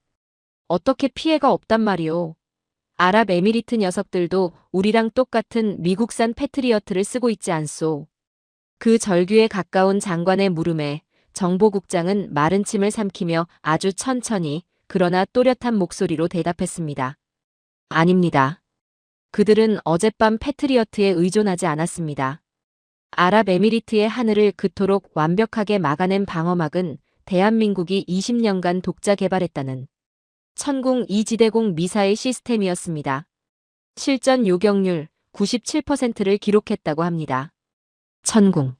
어떻게 피해가 없단 말이오? 아랍에미리트 녀석들도 우리랑 똑같은 미국산 패트리어트를 쓰고 있지 않소. 그 절규에 가까운 장관의 물음에 정보국장은 마른 침을 삼키며 아주 천천히 그러나 또렷한 목소리로 대답했습니다. 아닙니다. 그들은 어젯밤 패트리어트에 의존하지 않았습니다. 아랍에미리트의 하늘을 그토록 완벽하게 막아낸 방어막은 대한민국이 20년간 독자 개발했다는 천궁 2지대공 미사일 시스템이었습니다. 실전 요격률 97%를 기록했다고 합니다. 천궁.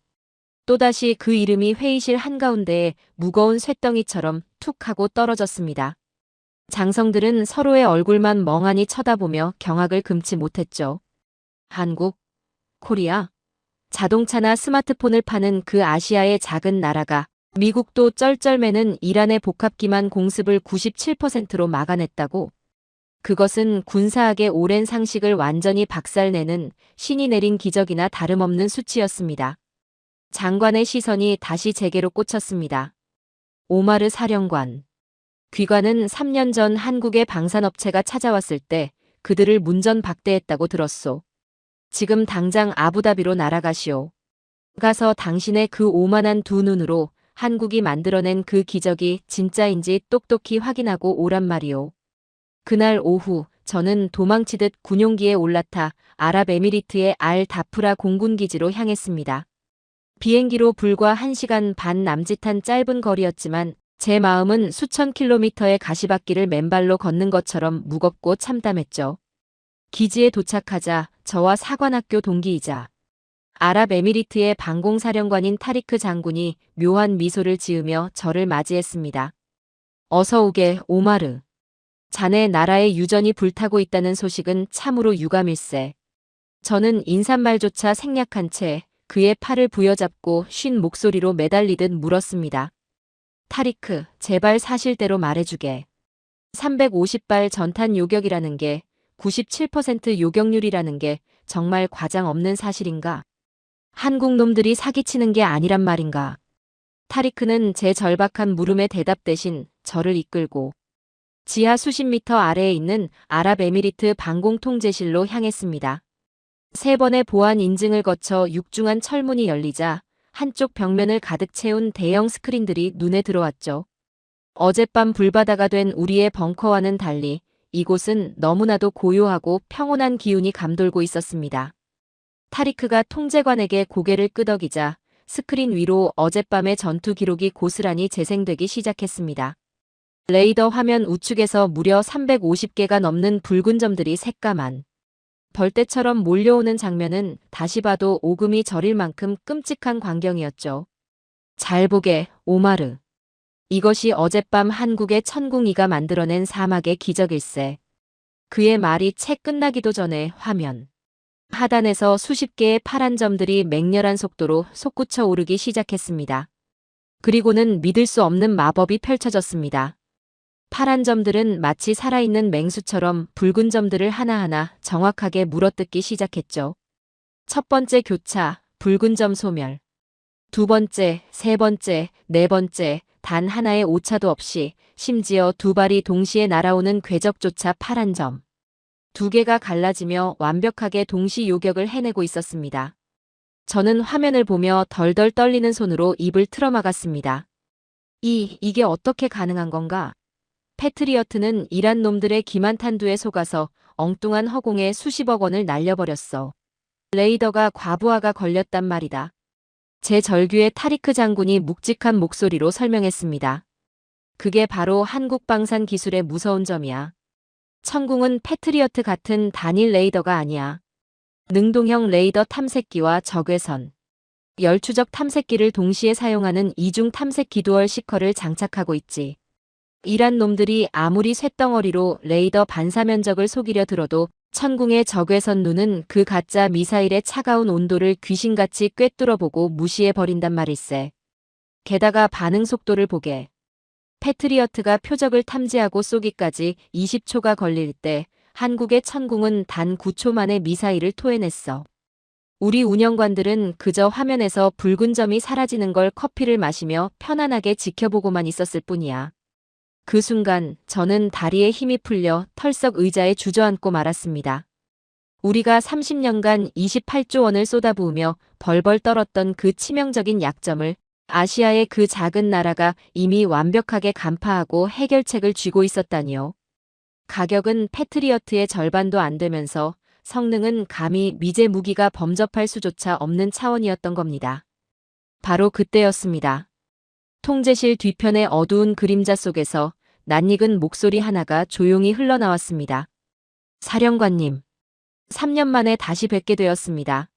또다시 그 이름이 회의실 한가운데에 무거운 쇳덩이처럼 툭 하고 떨어졌습니다. 장성들은 서로의 얼굴만 멍하니 쳐다보며 경악을 금치 못했죠. 한국, 코리아, 자동차나 스마트폰을 파는 그 아시아의 작은 나라가 미국도 쩔쩔매는 이란의 복합기만 공습을 97%로 막아냈다고? 그것은 군사학의 오랜 상식을 완전히 박살내는 신이 내린 기적이나 다름없는 수치였습니다. 장관의 시선이 다시 제게로 꽂혔습니다. 오마르 사령관. 귀관은 3년 전 한국의 방산업체가 찾아왔을 때 그들을 문전박대했다고 들었소. 지금 당장 아부다비로 날아가시오. 가서 당신의 그 오만한 두 눈으로 한국이 만들어낸 그 기적이 진짜인지 똑똑히 확인하고 오란 말이오. 그날 오후 저는 도망치듯 군용기에 올라타 아랍에미리트의 알-다프라 공군기지로 향했습니다. 비행기로 불과 1시간 반 남짓한 짧은 거리였지만 제 마음은 수천 킬로미터의 가시밭길을 맨발로 걷는 것처럼 무겁고 참담했죠. 기지에 도착하자 저와 사관학교 동기이자 아랍에미리트의 방공사령관인 타리크 장군이 묘한 미소를 지으며 저를 맞이했습니다. 어서 오게, 오마르. 자네 나라의 유전이 불타고 있다는 소식은 참으로 유감일세. 저는 인사말조차 생략한 채 그의 팔을 부여잡고 쉰 목소리로 매달리듯 물었습니다. 타리크, 제발 사실대로 말해주게. 350발 전탄 요격이라는 게 97% 요격률이라는 게 정말 과장 없는 사실인가? 한국 놈들이 사기치는 게 아니란 말인가? 타리크는 제 절박한 물음에 대답 대신 저를 이끌고 지하 수십 미터 아래에 있는 아랍에미리트 방공통제실로 향했습니다. 3번의 보안 인증을 거쳐 육중한 철문이 열리자 한쪽 벽면을 가득 채운 대형 스크린들이 눈에 들어왔죠. 어젯밤 불바다가 된 우리의 벙커와는 달리 이곳은 너무나도 고요하고 평온한 기운이 감돌고 있었습니다. 타리크가 통제관에게 고개를 끄덕이자 스크린 위로 어젯밤의 전투 기록이 고스란히 재생되기 시작했습니다. 레이더 화면 우측에서 무려 350개가 넘는 붉은 점들이 새까만 벌떼처럼 몰려오는 장면은 다시 봐도 오금이 저릴 만큼 끔찍한 광경이었죠. 잘 보게, 오마르. 이것이 어젯밤 한국의 천궁이가 만들어낸 사막의 기적일세. 그의 말이 채 끝나기도 전에 화면 하단에서 수십 개의 파란 점들이 맹렬한 속도로 솟구쳐 오르기 시작했습니다. 그리고는 믿을 수 없는 마법이 펼쳐졌습니다. 파란 점들은 마치 살아있는 맹수처럼 붉은 점들을 하나하나 정확하게 물어뜯기 시작했죠. 첫 번째 교차, 붉은 점 소멸. 두 번째, 세 번째, 네 번째, 단 하나의 오차도 없이 심지어 두 발이 동시에 날아오는 궤적조차 파란 점. 2개가 갈라지며 완벽하게 동시 요격을 해내고 있었습니다. 저는 화면을 보며 덜덜 떨리는 손으로 입을 틀어막았습니다. 이게 어떻게 가능한 건가? 패트리어트는 이란 놈들의 기만탄두에 속아서 엉뚱한 허공에 수십억 원을 날려버렸어. 레이더가 과부하가 걸렸단 말이다. 제 절규의 타리크 장군이 묵직한 목소리로 설명했습니다. 그게 바로 한국 방산 기술의 무서운 점이야. 천궁은 패트리어트 같은 단일 레이더가 아니야. 능동형 레이더 탐색기와 적외선, 열추적 탐색기를 동시에 사용하는 이중 탐색기 두얼 시커를 장착하고 있지. 이란 놈들이 아무리 쇳덩어리로 레이더 반사 면적을 속이려 들어도 천궁의 적외선 눈은 그 가짜 미사일의 차가운 온도를 귀신같이 꿰뚫어보고 무시해버린단 말일세. 게다가 반응 속도를 보게. 패트리어트가 표적을 탐지하고 쏘기까지 20초가 걸릴 때 한국의 천궁은 단 9초 만에 미사일을 토해냈어. 우리 운영관들은 그저 화면에서 붉은 점이 사라지는 걸 커피를 마시며 편안하게 지켜보고만 있었을 뿐이야. 그 순간 저는 다리에 힘이 풀려 털썩 의자에 주저앉고 말았습니다. 우리가 30년간 28조 원을 쏟아부으며 벌벌 떨었던 그 치명적인 약점을 아시아의 그 작은 나라가 이미 완벽하게 간파하고 해결책을 쥐고 있었다니요. 가격은 패트리어트의 절반도 안 되면서 성능은 감히 미제 무기가 범접할 수조차 없는 차원이었던 겁니다. 바로 그때였습니다. 통제실 뒤편의 어두운 그림자 속에서 낯익은 목소리 하나가 조용히 흘러나왔습니다. 사령관님, 3년 만에 다시 뵙게 되었습니다.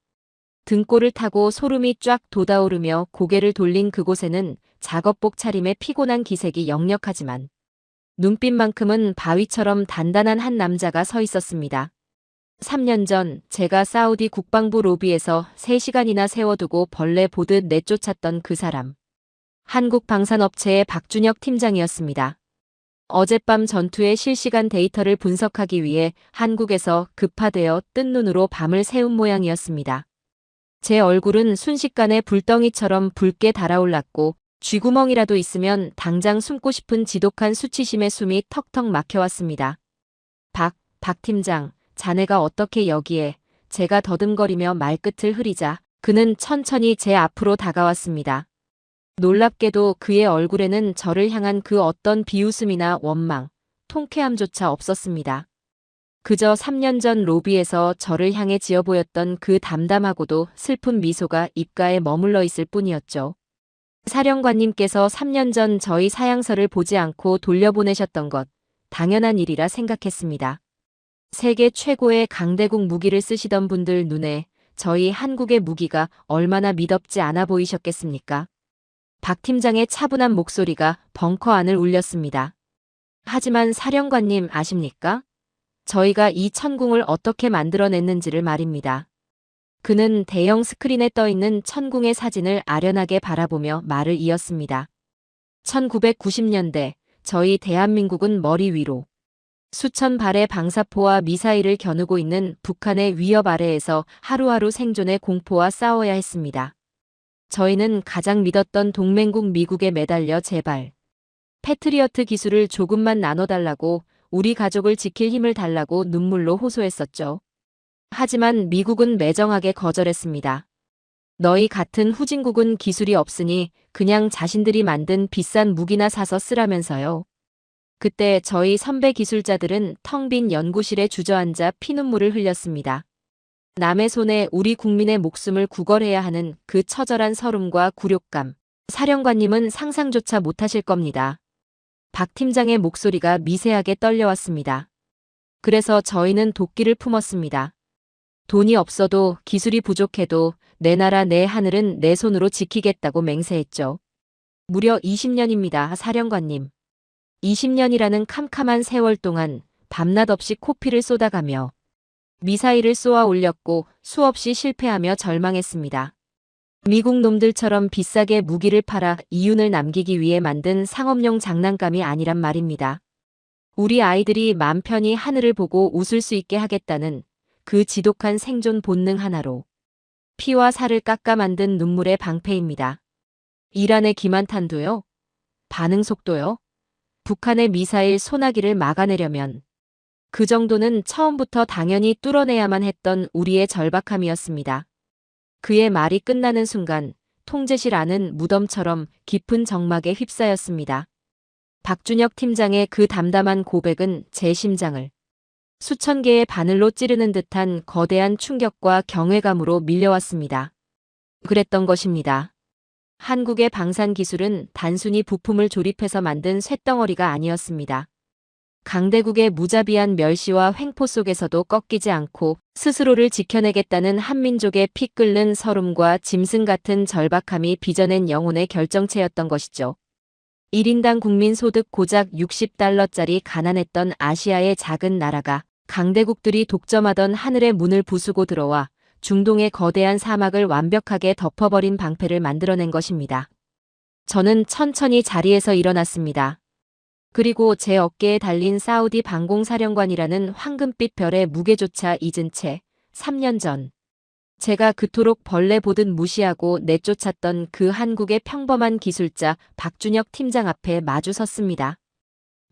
등골을 타고 소름이 쫙 돋아오르며 고개를 돌린 그곳에는 작업복 차림의 피곤한 기색이 역력하지만 눈빛만큼은 바위처럼 단단한 한 남자가 서 있었습니다. 3년 전 제가 사우디 국방부 로비에서 3시간이나 세워두고 벌레 보듯 내쫓았던 그 사람. 한국 방산업체의 박준혁 팀장이었습니다. 어젯밤 전투의 실시간 데이터를 분석하기 위해 한국에서 급파되어 뜬 눈으로 밤을 새운 모양이었습니다. 제 얼굴은 순식간에 불덩이처럼 붉게 달아올랐고 쥐구멍이라도 있으면 당장 숨고 싶은 지독한 수치심에 숨이 턱턱 막혀왔습니다. 박 팀장, 자네가 어떻게 여기에? 제가 더듬거리며 말끝을 흐리자 그는 천천히 제 앞으로 다가왔습니다. 놀랍게도 그의 얼굴에는 저를 향한 그 어떤 비웃음이나 원망, 통쾌함조차 없었습니다. 그저 3년 전 로비에서 저를 향해 지어 보였던 그 담담하고도 슬픈 미소가 입가에 머물러 있을 뿐이었죠. 사령관님께서 3년 전 저희 사양서를 보지 않고 돌려보내셨던 것, 당연한 일이라 생각했습니다. 세계 최고의 강대국 무기를 쓰시던 분들 눈에 저희 한국의 무기가 얼마나 미덥지 않아 보이셨겠습니까? 박 팀장의 차분한 목소리가 벙커 안을 울렸습니다. 하지만 사령관님 아십니까? 저희가 이 천궁을 어떻게 만들어냈는지를 말입니다. 그는 대형 스크린에 떠있는 천궁의 사진을 아련하게 바라보며 말을 이었습니다. 1990년대 저희 대한민국은 머리 위로 수천 발의 방사포와 미사일을 겨누고 있는 북한의 위협 아래에서 하루하루 생존의 공포와 싸워야 했습니다. 저희는 가장 믿었던 동맹국 미국에 매달려 제발 패트리어트 기술을 조금만 나눠달라고 우리 가족을 지킬 힘을 달라고 눈물로 호소했었죠. 하지만 미국은 매정하게 거절했습니다. 너희 같은 후진국은 기술이 없으니 그냥 자신들이 만든 비싼 무기나 사서 쓰라면서요. 그때 저희 선배 기술자들은 텅 빈 연구실에 주저앉아 피눈물을 흘렸습니다. 남의 손에 우리 국민의 목숨을 구걸해야 하는 그 처절한 서름과 굴욕감. 사령관님은 상상조차 못하실 겁니다. 박 팀장의 목소리가 미세하게 떨려왔습니다. 그래서 저희는 도끼를 품었습니다. 돈이 없어도 기술이 부족해도 내 나라 내 하늘은 내 손으로 지키겠다고 맹세했죠. 무려 20년입니다, 사령관님. 20년이라는 캄캄한 세월 동안 밤낮 없이 코피를 쏟아가며 미사일을 쏘아 올렸고 수없이 실패하며 절망했습니다. 미국 놈들처럼 비싸게 무기를 팔아 이윤을 남기기 위해 만든 상업용 장난감이 아니란 말입니다. 우리 아이들이 맘 편히 하늘을 보고 웃을 수 있게 하겠다는 그 지독한 생존 본능 하나로 피와 살을 깎아 만든 눈물의 방패입니다. 이란의 기만탄도요? 반응 속도요? 북한의 미사일 소나기를 막아내려면 그 정도는 처음부터 당연히 뚫어내야만 했던 우리의 절박함이었습니다. 그의 말이 끝나는 순간 통제실 안은 무덤처럼 깊은 정막에 휩싸였습니다. 박준혁 팀장의 그 담담한 고백은 제 심장을 수천 개의 바늘로 찌르는 듯한 거대한 충격과 경외감으로 밀려왔습니다. 그랬던 것입니다. 한국의 방산 기술은 단순히 부품을 조립해서 만든 쇳덩어리가 아니었습니다. 강대국의 무자비한 멸시와 횡포 속에서도 꺾이지 않고 스스로를 지켜내겠다는 한민족의 피 끓는 서름과 짐승 같은 절박함이 빚어낸 영혼의 결정체였던 것이죠. 1인당 국민 소득 고작 60달러짜리 가난했던 아시아의 작은 나라가 강대국들이 독점하던 하늘의 문을 부수고 들어와 중동의 거대한 사막을 완벽하게 덮어버린 방패를 만들어낸 것입니다. 저는 천천히 자리에서 일어났습니다. 그리고 제 어깨에 달린 사우디 방공사령관이라는 황금빛 별의 무게조차 잊은 채 3년 전 제가 그토록 벌레 보듯 무시하고 내쫓았던 그 한국의 평범한 기술자 박준혁 팀장 앞에 마주 섰습니다.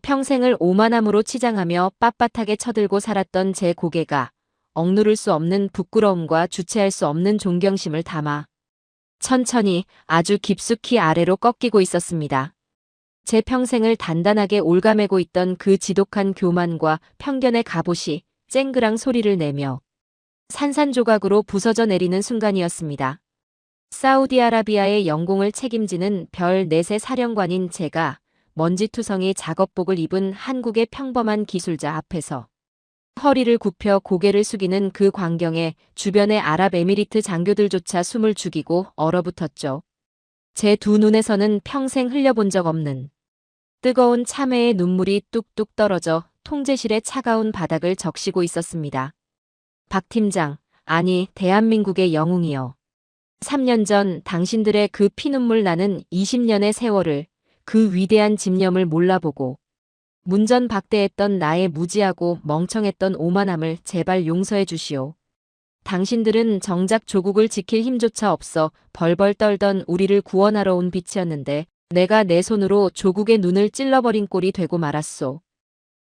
평생을 오만함으로 치장하며 빳빳하게 쳐들고 살았던 제 고개가 억누를 수 없는 부끄러움과 주체할 수 없는 존경심을 담아 천천히 아주 깊숙이 아래로 꺾이고 있었습니다. 제 평생을 단단하게 올가매고 있던 그 지독한 교만과 편견의 갑옷이 쨍그랑 소리를 내며 산산조각으로 부서져 내리는 순간이었습니다. 사우디아라비아의 영공을 책임지는 별 4의 사령관인 제가 먼지투성이 작업복을 입은 한국의 평범한 기술자 앞에서 허리를 굽혀 고개를 숙이는 그 광경에 주변의 아랍에미리트 장교들조차 숨을 죽이고 얼어붙었죠. 제 두 눈에서는 평생 흘려본 적 없는 뜨거운 참회의 눈물이 뚝뚝 떨어져 통제실의 차가운 바닥을 적시고 있었습니다. 박 팀장, 아니 대한민국의 영웅이여. 3년 전 당신들의 그 피눈물 나는 20년의 세월을, 그 위대한 집념을 몰라보고 문전박대했던 나의 무지하고 멍청했던 오만함을 제발 용서해 주시오. 당신들은 정작 조국을 지킬 힘조차 없어 벌벌 떨던 우리를 구원하러 온 빛이었는데 내가 내 손으로 조국의 눈을 찔러버린 꼴이 되고 말았소.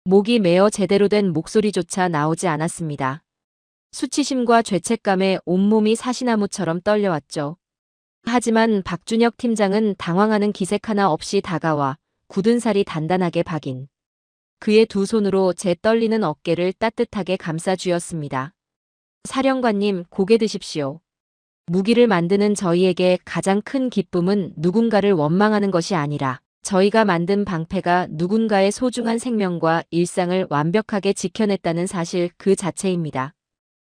목이 메어 제대로 된 목소리조차 나오지 않았습니다. 수치심과 죄책감에 온몸이 사시나무처럼 떨려왔죠. 하지만 박준혁 팀장은 당황하는 기색 하나 없이 다가와 굳은 살이 단단하게 박인 그의 두 손으로 제 떨리는 어깨를 따뜻하게 감싸 주었습니다. 사령관님, 고개 드십시오. 무기를 만드는 저희에게 가장 큰 기쁨은 누군가를 원망하는 것이 아니라 저희가 만든 방패가 누군가의 소중한 생명과 일상을 완벽하게 지켜냈다는 사실 그 자체입니다.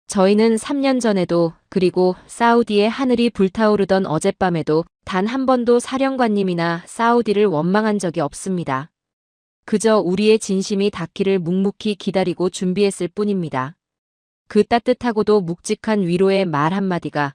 저희는 3년 전에도 그리고 사우디의 하늘이 불타오르던 어젯밤에도 단 한 번도 사령관님이나 사우디를 원망한 적이 없습니다. 그저 우리의 진심이 닿기를 묵묵히 기다리고 준비했을 뿐입니다. 그 따뜻하고도 묵직한 위로의 말 한마디가